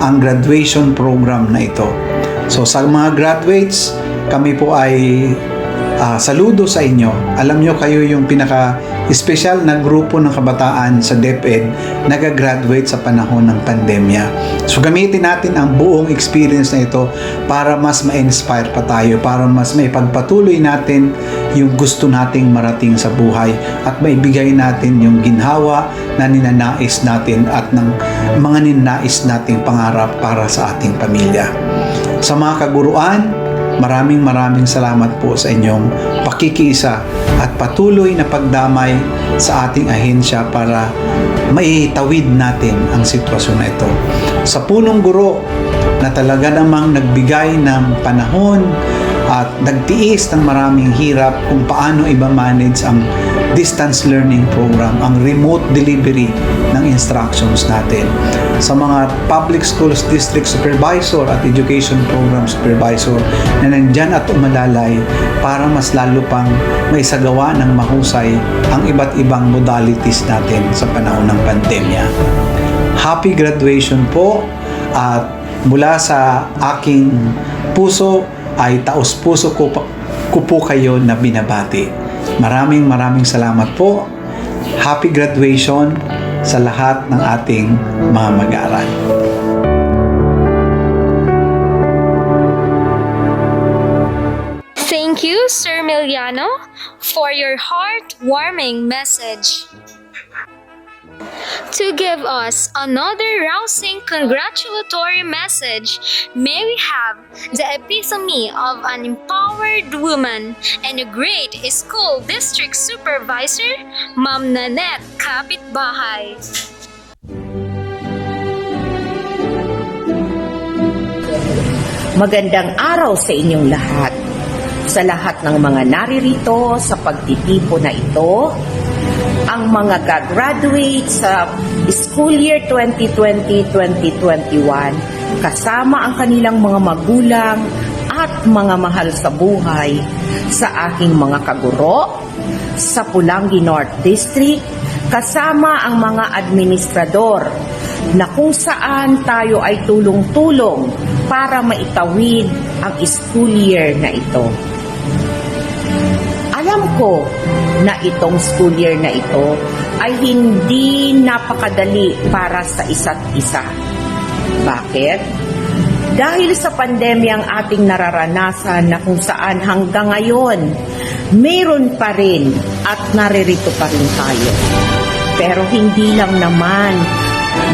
ang graduation program na ito. So, sa mga graduates, kami po ay saludo sa inyo. Alam nyo, kayo yung pinaka-special na grupo ng kabataan sa DepEd nag-graduate sa panahon ng pandemya. So, gamitin natin ang buong experience na ito para mas ma-inspire pa tayo, para mas maipagpatuloy natin yung gusto nating marating sa buhay at maibigay natin yung ginhawa na ninanais natin at ng mga ninanais nating pangarap para sa ating pamilya. Sa mga kaguruan, maraming salamat po sa inyong pakikiisa at patuloy na pagdamay sa ating ahensya para maitawid natin ang sitwasyon na ito. Sa punong guro na talaga namang nagbigay ng panahon at nagtiis ng maraming hirap kung paano i-manage ang distance learning program, ang remote delivery ng instructions natin. Sa mga public schools district supervisor at education program supervisor na nandyan at umalalay para mas lalo pang maisagawa ng mahusay ang iba't ibang modalities natin sa panahon ng pandemya. Happy graduation po, at mula sa aking puso ay taos-puso ko po kayo na binabati. Maraming salamat po. Happy graduation sa lahat ng ating mga mag-aaral. Thank you, Sir Miliano, for your heartwarming message. To give us another rousing congratulatory message, may we have the epitome of an empowered woman and a great school district supervisor, Ma'am Nanette Kapitbahay. Magandang araw sa inyong lahat. Sa lahat ng mga naririto sa pagtitipo na ito, ang mga gagraduate sa school year 2020-2021 kasama ang kanilang mga magulang at mga mahal sa buhay, sa aking mga kaguro, sa Polangui North District, kasama ang mga administrador na kung saan tayo ay tulong-tulong para maitawid ang school year na ito. Alam ko na itong school year na ito ay hindi napakadali para sa isa't isa. Bakit? Dahil sa pandemyang ating nararanasan na kung saan hanggang ngayon, mayroon pa rin at naririto pa rin tayo. Pero hindi lang naman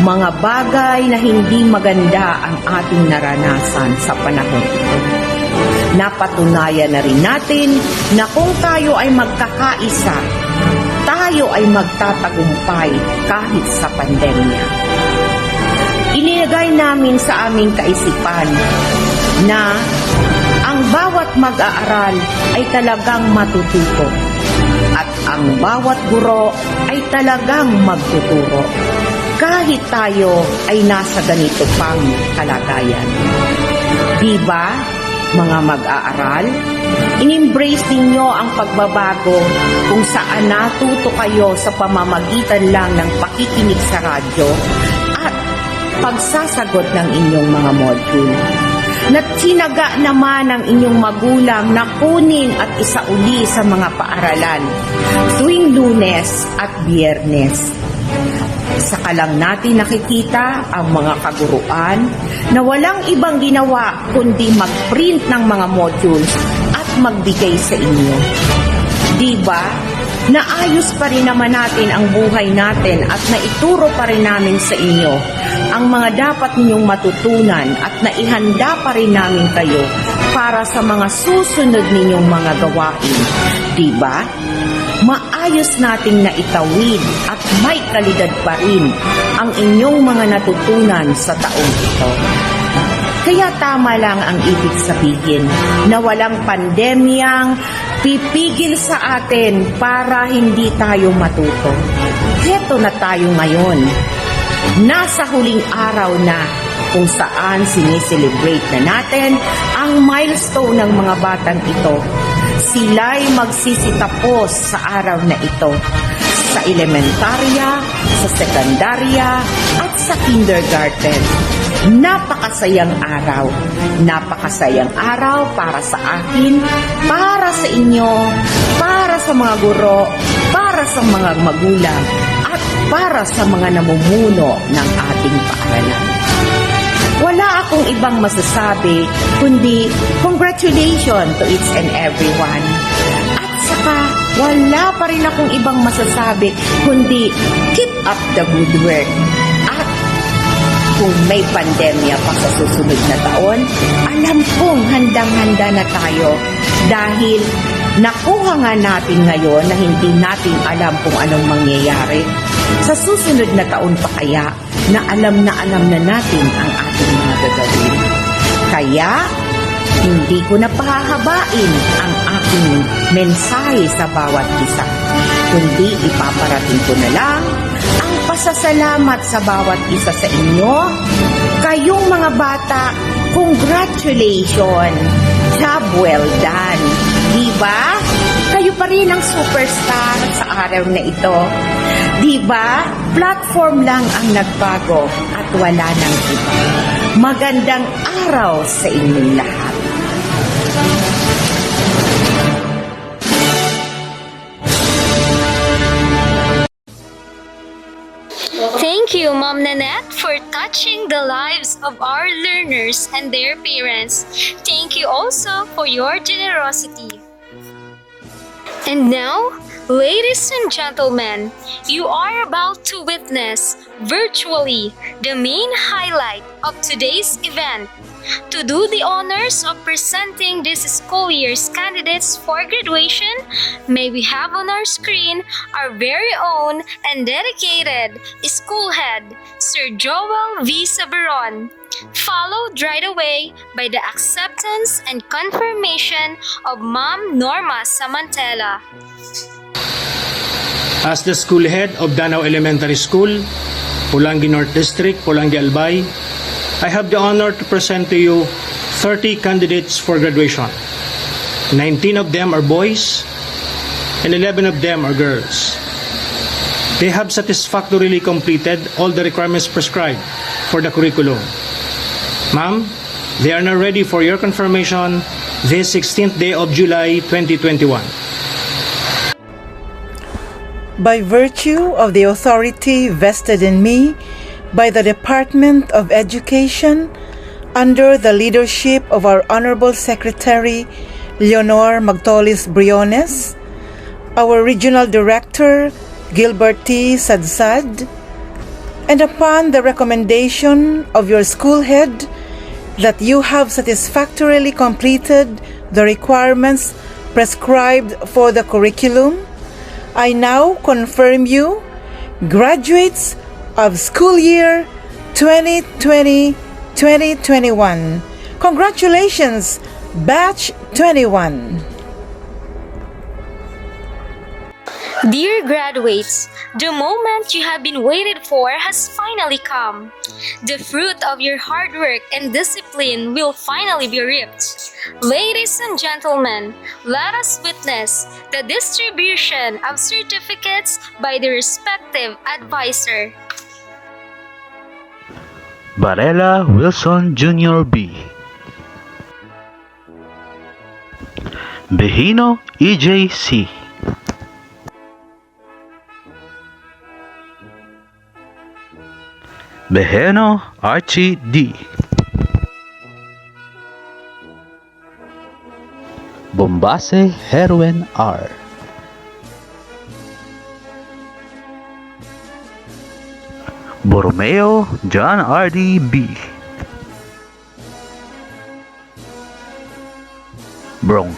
mga bagay na hindi maganda ang ating naranasan sa panahon ito. Napatunayan na rin natin na kung tayo ay magkakaisa, tayo ay magtatagumpay kahit sa pandemya. Inilagay namin sa aming kaisipan na ang bawat mag-aaral ay talagang matututo at ang bawat guro ay talagang magtuturo kahit tayo ay nasa ganito pang kalagayan. Diba, mga mag-aaral, in-embrace ninyo ang pagbabago kung saan natuto kayo sa pamamagitan lang ng pakikinig sa radyo at pagsasagot ng inyong mga module. Natsinaga naman ang inyong magulang na kunin at isauli sa mga paaralan tuwing Lunes at Biyernes. Saka lang natin nakikita ang mga kaguruan na walang ibang ginawa kundi mag-print ng mga modules at magbigay sa inyo. Diba? Naayos pa rin naman natin ang buhay natin at naituro pa rin namin sa inyo ang mga dapat ninyong matutunan at naihanda pa rin namin kayo para sa mga susunod ninyong mga gawain. Diba? Maayos nating naitawid at may kalidad pa rin ang inyong mga natutunan sa taong ito. Kaya tama lang ang ibig sabihin na walang pandemyang pipigil sa atin para hindi tayo matuto. Heto na tayo ngayon. Nasa huling araw na kung saan siniselebrate na natin ang milestone ng mga batang ito. Sila'y magsisitapos sa araw na ito. Sa elementarya, sa sekundarya, at sa kindergarten. Napakasayang araw. Napakasayang araw para sa akin, para sa inyo, para sa mga guro, para sa mga magulang, at para sa mga namumuno ng ating paaralan. Wala akong ibang masasabi kundi congratulations to each and everyone. At saka wala pa rin akong ibang masasabi kundi keep up the good work. At kung may pandemya pa sa susunod na taon, alam kong handang-handa na tayo dahil nakuha nga natin ngayon na hindi natin alam kung anong mangyayari. Sa susunod na taon pa kaya na alam na natin ang ating mga gagawin. Kaya, hindi ko na pahahabain ang aking mensahe sa bawat isa, kundi ipaparating ko na lang ang pasasalamat sa bawat isa sa inyo. Kayong mga bata, congratulations! Job well done! Diba? Kayo pa rin ang superstar sa araw na ito. Diba? Platform lang ang nagbago at wala nang iba. Magandang araw sa inyong lahat. Thank you, Mom Nanette, for touching the lives of our learners and their parents. Thank you also for your generosity. And now, ladies and gentlemen, you are about to witness virtually the main highlight of today's event. To do the honors of presenting this school year's candidates for graduation, may we have on our screen our very own and dedicated school head, Sir Joel V. Sabaron, followed right away by the acceptance and confirmation of Ma'am Norma Samantela. As the school head of Danao Elementary School, Polangui North District, Polangui Albay, I have the honor to present to you 30 candidates for graduation. 19 of them are boys and 11 of them are girls. They have satisfactorily completed all the requirements prescribed for the curriculum. Ma'am, they are now ready for your confirmation this 16th day of July 2021. By virtue of the authority vested in me by the Department of Education under the leadership of our Honorable Secretary Leonor Magtolis Briones, our Regional Director Gilbert T. Sadsad, and upon the recommendation of your school head that you have satisfactorily completed the requirements prescribed for the curriculum, I now confirm you graduates of school year 2020-2021. Congratulations, Batch 21. Dear graduates, the moment you have been waited for has finally come. The fruit of your hard work and discipline will finally be reaped. Ladies and gentlemen, let us witness the distribution of certificates by the respective advisor. Barela Wilson Jr. B. Behino EJC. Beheno Archie D. Bombase Herwen R. Borromeo John R.D. B.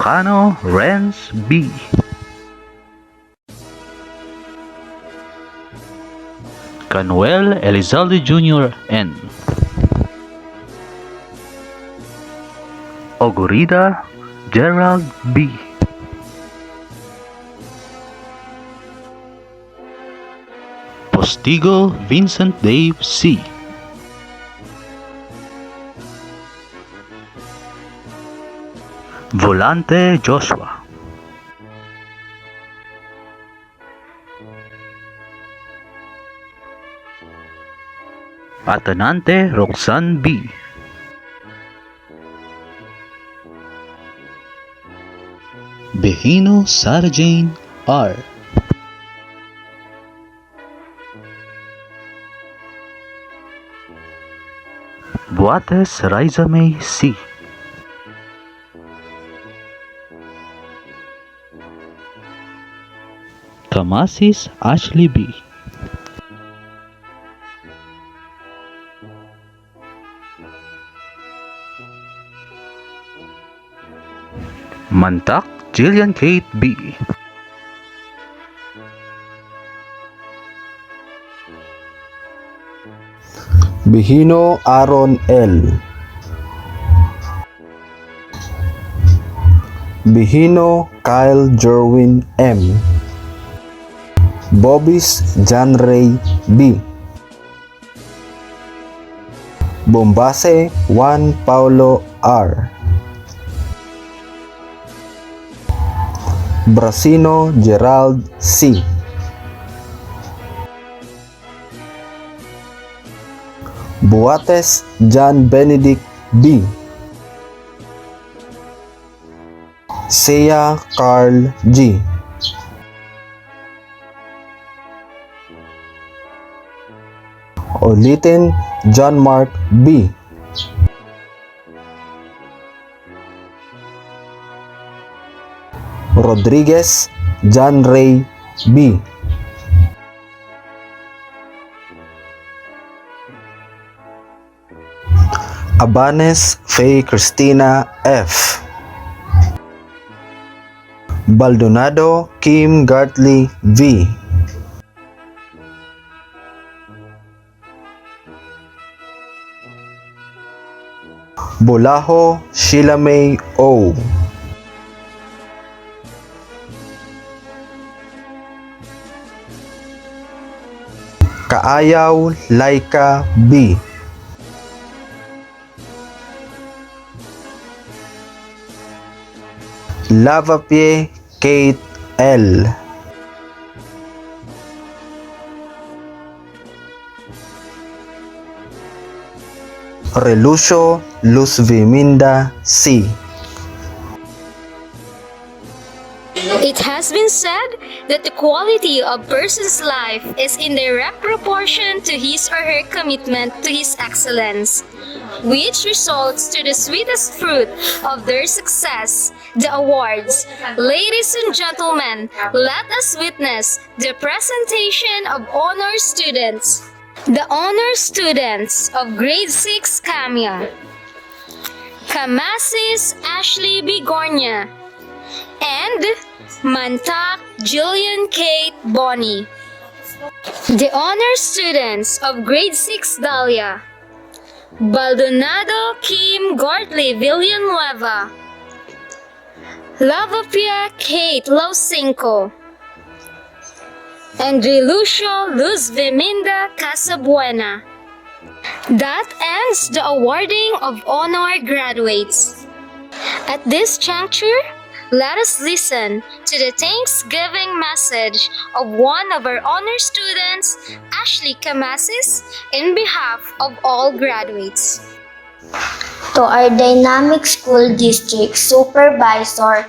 Ilocano Renz B. Canuel Elizalde Jr. N. Ogurida Gerald B. Postigo Vincent Dave C. Volante Joshua. Atanante Roxanne B. Behino Sarah Jane R. Buates Riza May C. Kamasis Ashley B. Mantak Jillian Kate B. Bihino Aaron L. Bihino Kyle Jerwin M. Bobis John Ray B. Bombase Juan Paulo R. Brasino Gerald C. Buates John Benedict B. Sea Carl G. Ulitin John Mark B. Rodriguez John Ray B. Abanes Faye Cristina F. Baldonado Kim Gartley V. Bolaho Sheila May O. Kaayaw Laika B. Lavapie Kate L. Relucio Luz Viminda C. It has been said that the quality of person's life is in direct proportion to his or her commitment to his excellence, which results to the sweetest fruit of their success, the awards. Ladies and gentlemen, let us witness the presentation of honor students. The honor students of grade 6 Kamya. Kamasis Ashley Bigornia and Mantak Jillian Kate Bonnie. The honor students of grade 6 Dahlia. Baldonado Kim Gordley Villanueva. Lavapia Kate Laucinco. And Lucio Luz Viminda Casabuena. That ends the awarding of honor graduates. At this juncture, let us listen to the Thanksgiving message of one of our honor students, Ashley Kamasis, in behalf of all graduates. To our dynamic school district supervisor,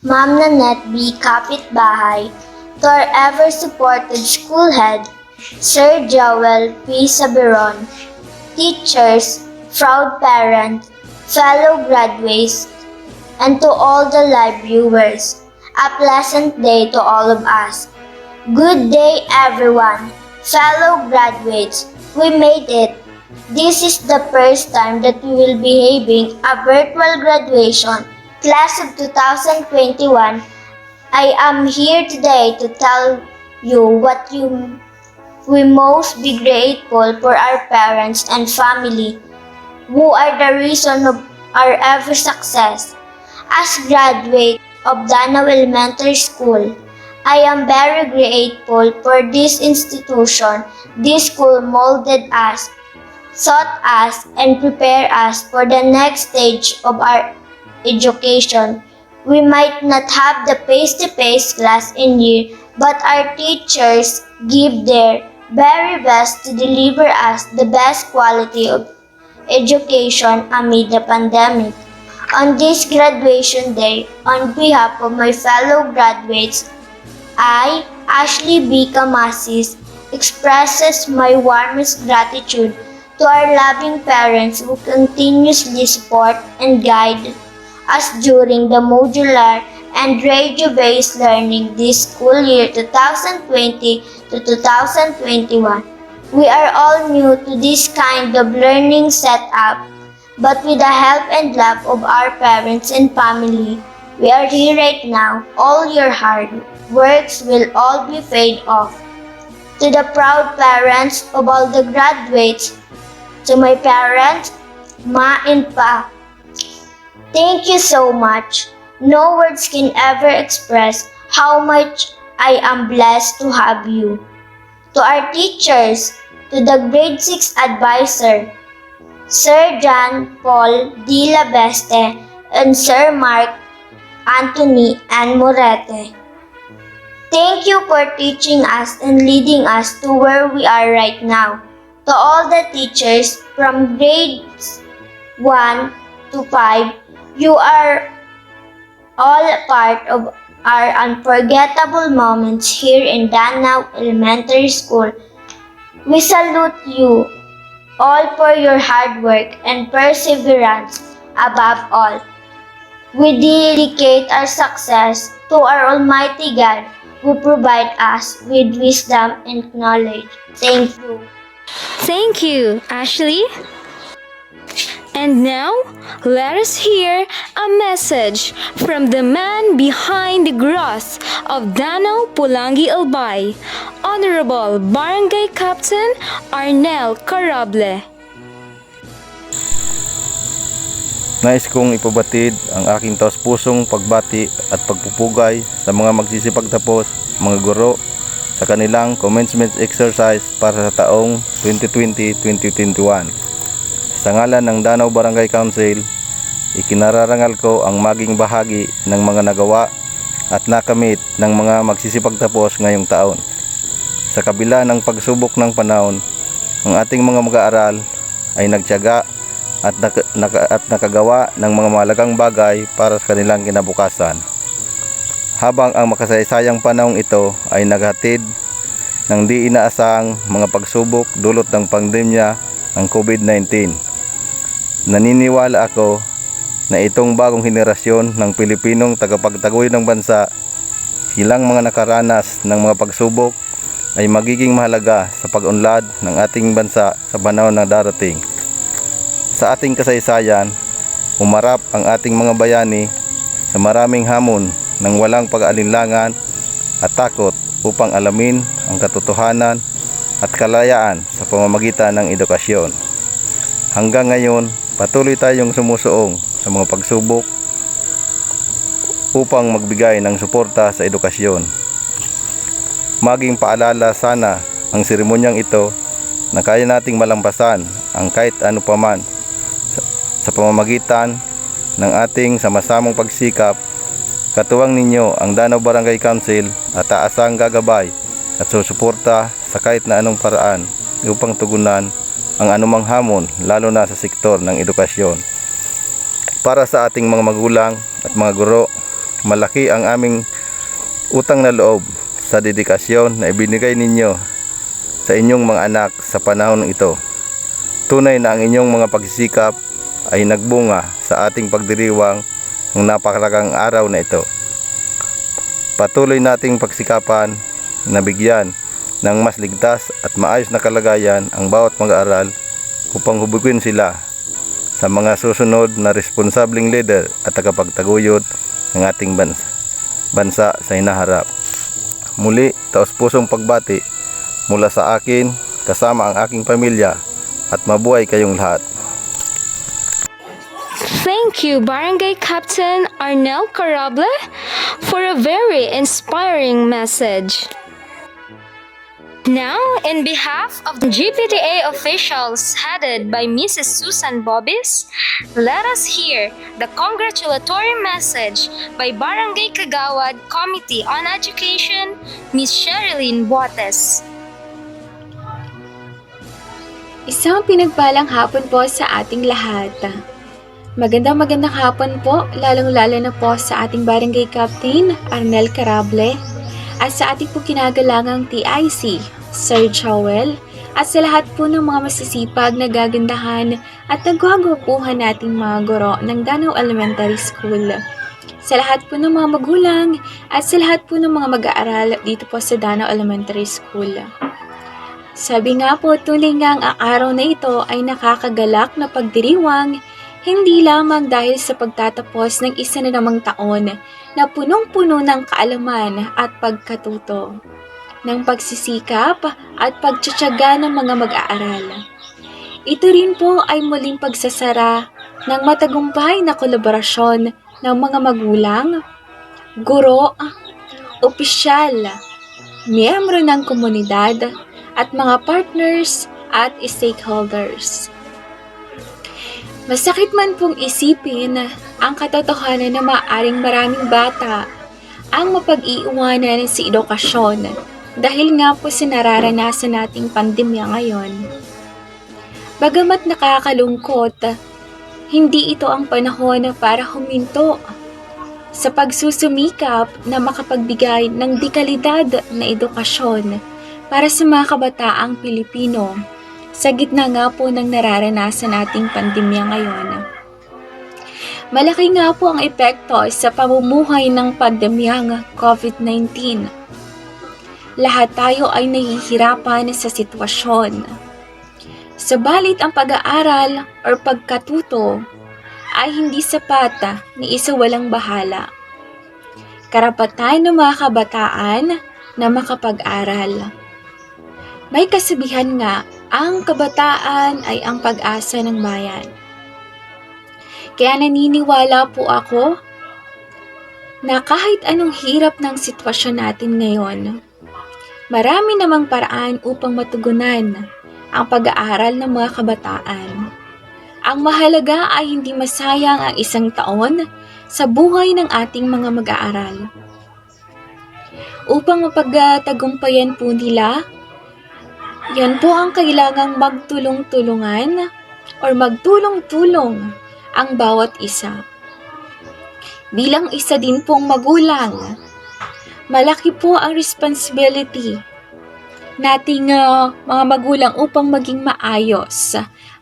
Ma'am Nanette B. Kapitbahay, to our ever-supported school head, Sir Joel P. Saberon, teachers, proud parents, fellow graduates, and to all the live viewers, a pleasant day to all of us. Good day, everyone. Fellow graduates, we made it. This is the first time that we will be having a virtual graduation Class of 2021, I am here today to tell you what we most be grateful for our parents and family, who are the reason of our ever success. As graduate of Danao Elementary School, I am very grateful for this institution. This school molded us, taught us, and prepared us for the next stage of our education. We might not have the face-to-face class in year, but our teachers give their very best to deliver us the best quality of education amid the pandemic. On this graduation day, on behalf of my fellow graduates, I, Ashley B. Camasis, expresses my warmest gratitude to our loving parents who continuously support and guide us during the modular and radio-based learning this school year 2020 to 2021. We are all new to this kind of learning setup, but with the help and love of our parents and family, we are here right now. All your hard works will all be paid off. To the proud parents of all the graduates, to my parents, Ma and Pa, thank you so much. No words can ever express how much I am blessed to have you. To our teachers, to the grade 6 advisor, Sir John Paul D. Labeste and Sir Mark Anthony and Morete. Thank you for teaching us and leading us to where we are right now. To all the teachers from grades 1 to 5, you are all a part of our unforgettable moments here in Danao Elementary School. We salute you all for your hard work and perseverance. Above all, we dedicate our success to our Almighty God who provide us with wisdom and knowledge. Thank you. Thank you, Ashley. And now, let us hear a message from the man behind the growth of Danao Polangui Albay, Honorable Barangay Captain Arnel Carable. Nais kong ipabatid ang aking taos-pusong pagbati at pagpupugay sa mga magsisipagtapos, mga guro, sa kanilang commencement exercise para sa taong 2020-2021. Sa ngalan ng Danao Barangay Council, ikinararangal ko ang maging bahagi ng mga nagawa at nakamit ng mga magsisipagtapos ngayong taon. Sa kabila ng pagsubok ng panahon, ang ating mga mag-aaral ay nagtiyaga at nakagawa ng mga mahalagang bagay para sa kanilang kinabukasan. Habang ang makasaysayang panahong ito ay naghatid ng di inaasahang mga pagsubok dulot ng pandemya ng COVID-19. Naniniwala ako na itong bagong henerasyon ng Pilipinong tagapagtaguyod ng bansa, ilang mga nakaranas ng mga pagsubok ay magiging mahalaga sa pag-unlad ng ating bansa sa panahon na darating. Sa ating kasaysayan, umarap ang ating mga bayani sa maraming hamon ng walang pag-aalinlangan at takot upang alamin ang katotohanan at kalayaan sa pamamagitan ng edukasyon. Hanggang ngayon, patuloy tayong sumusuong sa mga pagsubok upang magbigay ng suporta sa edukasyon. Maging paalala sana ang seremonyang ito na kaya nating malampasan ang kahit ano paman sa pamamagitan ng ating sama-samang pagsikap. Katuwang ninyo ang Danao Barangay Council at aasang gagabay at susuporta sa kahit na anong paraan upang tugunan ang anumang hamon, lalo na sa sektor ng edukasyon. Para sa ating mga magulang at mga guro, malaki ang aming utang na loob sa dedikasyon na ibinigay ninyo sa inyong mga anak sa panahon ito. Tunay na ang inyong mga pagsisikap ay nagbunga sa ating pagdiriwang ng napakalagang araw na ito. Patuloy nating pagsikapan na bigyan ng mas ligtas at maayos na kalagayan ang bawat mag-aaral upang hubugin sila sa mga susunod na responsabling leader at tagapagtaguyod ng ating bansa sa hinaharap. Muli, taos-pusong pagbati mula sa akin kasama ang aking pamilya at mabuhay kayong lahat. Thank you, Barangay Captain Arnel Carable, for a very inspiring message. Now, in behalf of the GPTA officials headed by Mrs. Susan Bobis, let us hear the congratulatory message by Barangay Kagawad Committee on Education, Ms. Sherilyn Botes. Isang pinagpalang hapon po sa ating lahat. Magandang hapon po, lalong-lalo na po sa ating Barangay Captain Arnel Carable at sa ating po kinagalangang TIC, Sir Joel, at sa lahat po ng mga masisipag na gagandahan at nagwagwapuhan nating mga guro ng Danao Elementary School. Sa lahat po ng mga magulang at sa lahat po ng mga mag-aaral dito po sa Danao Elementary School. Sabi nga po, tunay nga ang araw na ito ay nakakagalak na pagdiriwang, hindi lamang dahil sa pagtatapos ng isa na namang taon na punong-puno ng kaalaman at pagkatuto, ng pagsisikap at pagtsatsaga ng mga mag-aaral. Ito rin po ay muling pagsasara ng matagumpay na kolaborasyon ng mga magulang, guro, opisyal, miyembro ng komunidad, at mga partners at stakeholders. Masakit man pong isipin ang katotohanan na maaaring maraming bata ang mapag-iiwanan sa edukasyon dahil nga po sa nararanasan nating pandemya ngayon. Bagamat nakakalungkot, hindi ito ang panahon para huminto sa pagsusumikap na makapagbigay ng dekalidad na edukasyon para sa mga kabataang Pilipino sa gitna nga po ng nararanasan nating pandemya ngayon. Malaki nga po ang epekto sa pamumuhay ng pandemyang COVID-19. Lahat tayo ay nahihirapan sa sitwasyon. Sabalit ang pag-aaral o pagkatuto ay hindi sapat ni isa walang bahala. Karapatan ng mga kabataan na makapag-aral. May kasabihan nga, ang kabataan ay ang pag-asa ng bayan. Kaya naniniwala po ako na kahit anong hirap ng sitwasyon natin ngayon, marami namang paraan upang matugunan ang pag-aaral ng mga kabataan. Ang mahalaga ay hindi masayang ang isang taon sa buhay ng ating mga mag-aaral. Upang mapagtagumpayan po nila, yan po ang kailangang magtulong-tulungan o magtulong-tulong ang bawat isa. Bilang isa din pong magulang, malaki po ang responsibility nating mga magulang upang maging maayos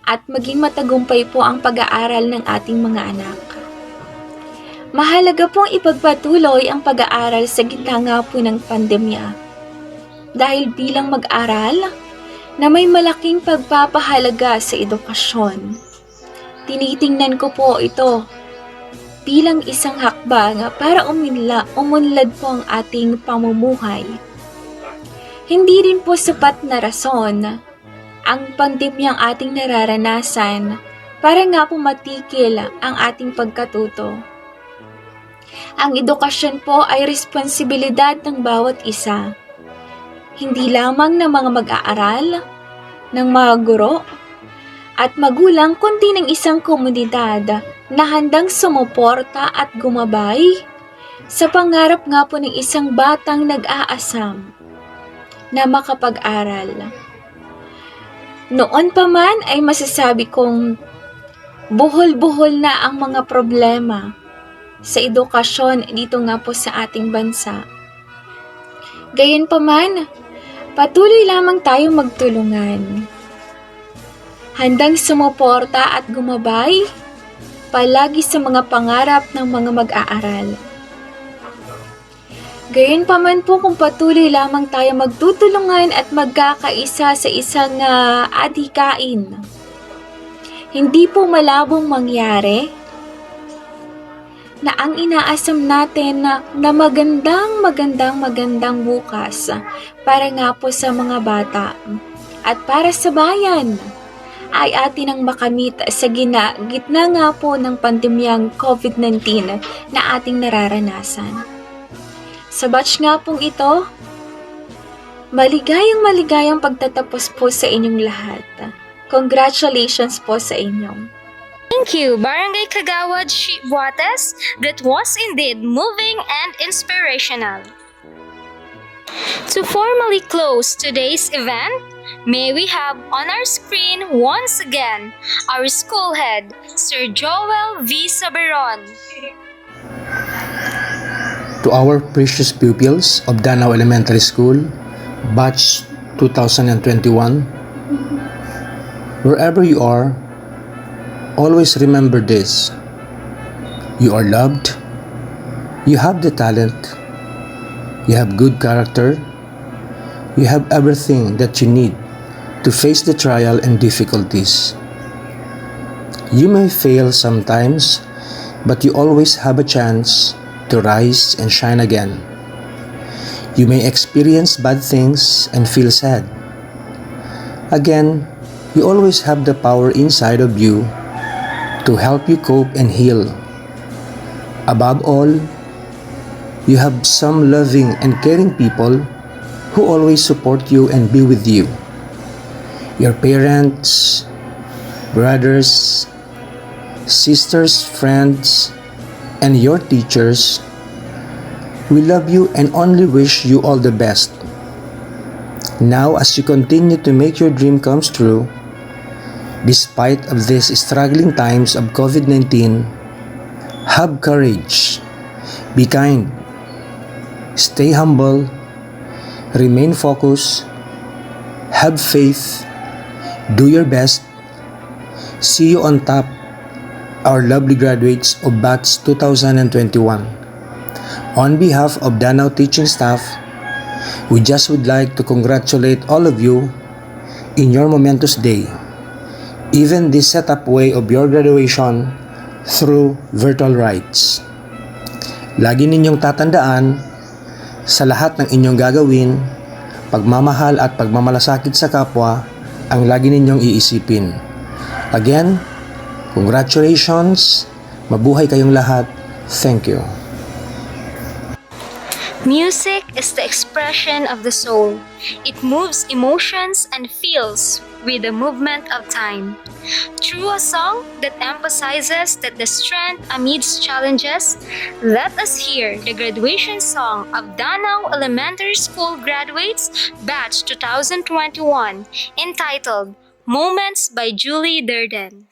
at maging matagumpay po ang pag-aaral ng ating mga anak. Mahalaga pong ipagpatuloy ang pag-aaral sa gitna nga po ng pandemya. Dahil bilang mag-aral, na may malaking pagpapahalaga sa edukasyon. Tinitingnan ko po ito bilang isang hakbang para umunlad po ang ating pamumuhay. Hindi rin po sapat na rason ang pandemyang ating nararanasan para nga po matikil ang ating pagkatuto. Ang edukasyon po ay responsibilidad ng bawat isa. Hindi lamang ng mga mag-aaral, ng mga guro, at magulang kundi ng isang komunidad na handang sumuporta at gumabay sa pangarap nga po ng isang batang nag-aasam na makapag-aral. Noon pa man ay masasabi kong buhol-buhol na ang mga problema sa edukasyon dito nga po sa ating bansa. Gayunpaman, patuloy lamang tayong magtulungan. Handang sumuporta at gumabay palagi sa mga pangarap ng mga mag-aaral. Gayunpaman po kung patuloy lamang tayo magtutulungan at magkakaisa sa isang adhikain. Hindi po malabong mangyari na ang inaasam natin na magandang bukas para nga po sa mga bata at para sa bayan ay atin ang makamit sa gitna nga po ng pandemyang COVID-19 na ating nararanasan. Sa batch nga pong ito, maligayang pagtatapos po sa inyong lahat. Congratulations po sa inyo. Thank you, Barangay Kagawad Buates. That was indeed moving and inspirational. To formally close today's event, may we have on our screen once again our school head, Sir Joel V. Saberon. To our precious pupils of Danao Elementary School, Batch 2021, wherever you are, always remember this. You are loved, you have the talent, you have good character, you have everything that you need to face the trial and difficulties. You may fail sometimes, but you always have a chance to rise and shine again. You may experience bad things and feel sad. Again, you always have the power inside of you to help you cope and heal. Above all, you have some loving and caring people who always support you and be with you. Your parents, brothers, sisters, friends, and your teachers, we love you and only wish you all the best. Now, as you continue to make your dream comes true, despite of these struggling times of COVID-19, have courage, be kind, stay humble, remain focused, have faith, do your best. See you on top, our lovely graduates of Batch 2021. On behalf of Danao teaching staff, we just would like to congratulate all of you in your momentous day. Even this setup way of your graduation through virtual rites. Lagi ninyong tatandaan sa lahat ng inyong gagawin, pagmamahal at pagmamalasakit sa kapwa ang lagi ninyong iisipin. Again, congratulations, mabuhay kayong lahat. Thank you. Music is the expression of the soul. It moves emotions and feels with the movement of time. Through a song that emphasizes that the strength amidst challenges, let us hear the graduation song of Danao Elementary School graduates Batch 2021, entitled Moments by Julie Durden.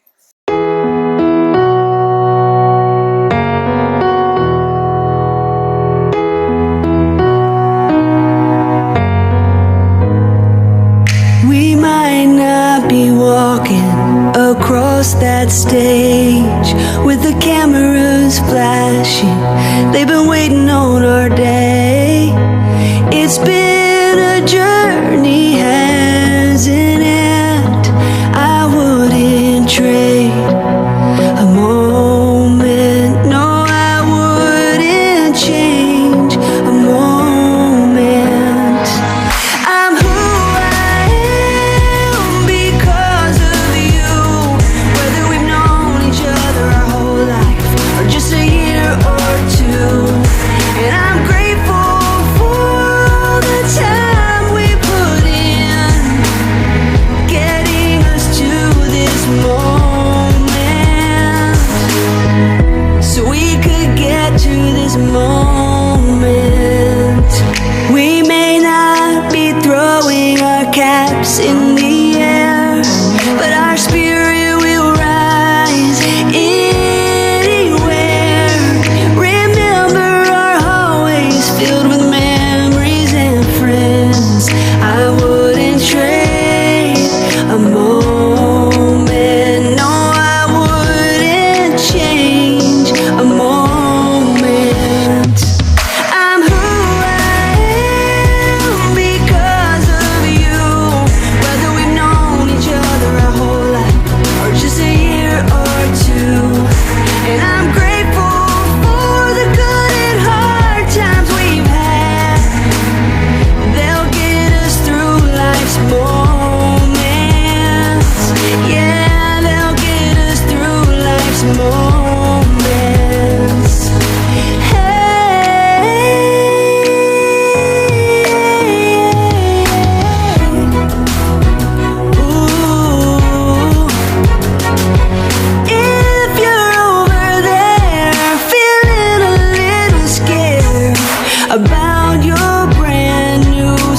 We might not be walking across that stage with the cameras flashing. They've been waiting on our day. It's been a journey, hasn't it? I wouldn't trade a moment. No, I wouldn't change a moment. I'm who I am because of you. Whether we've known each other our whole life or just a year or two. And I'm grateful for the time we put in.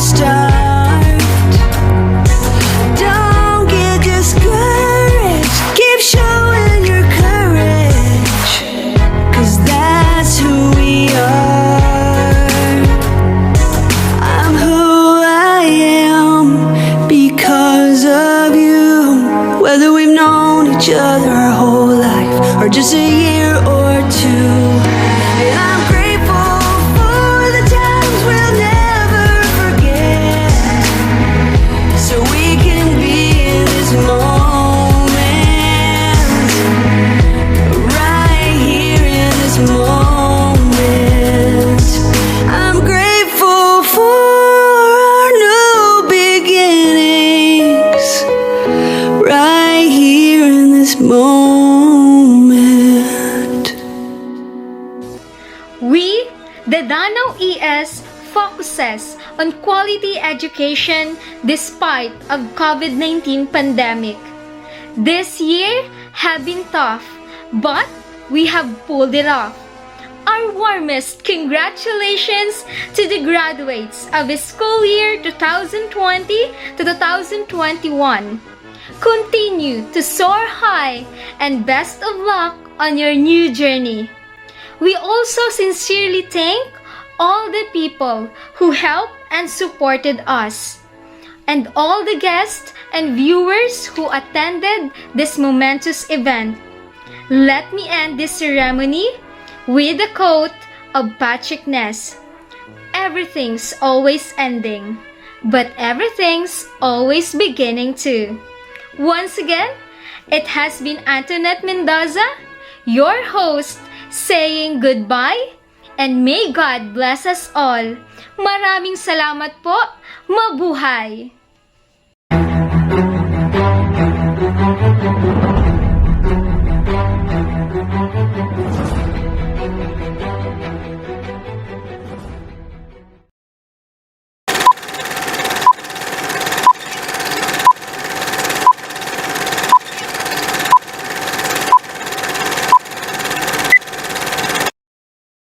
start. Don't get discouraged, keep showing your courage, 'cause that's who we are. I'm who I am because of you. Whether we've known each other our whole life or just a year or two, and I'm grateful for the times we'll never forget, so we can be in this moment, right here in this moment. I'm grateful for our new beginnings, right here in this moment. We, the Danao ES, focuses on quality education despite of COVID-19 pandemic. This year have been tough, but we have pulled it off. Our warmest congratulations to the graduates of the school year 2020 to 2021. Continue to soar high and best of luck on your new journey. We also sincerely thank all the people who helped and supported us, and all the guests and viewers who attended this momentous event. Let me end this ceremony with a quote of Patrick Ness. Everything's always ending, but everything's always beginning too. Once again, it has been Antoinette Mendoza, your host, saying goodbye and may God bless us all. Maraming salamat po. Mabuhay!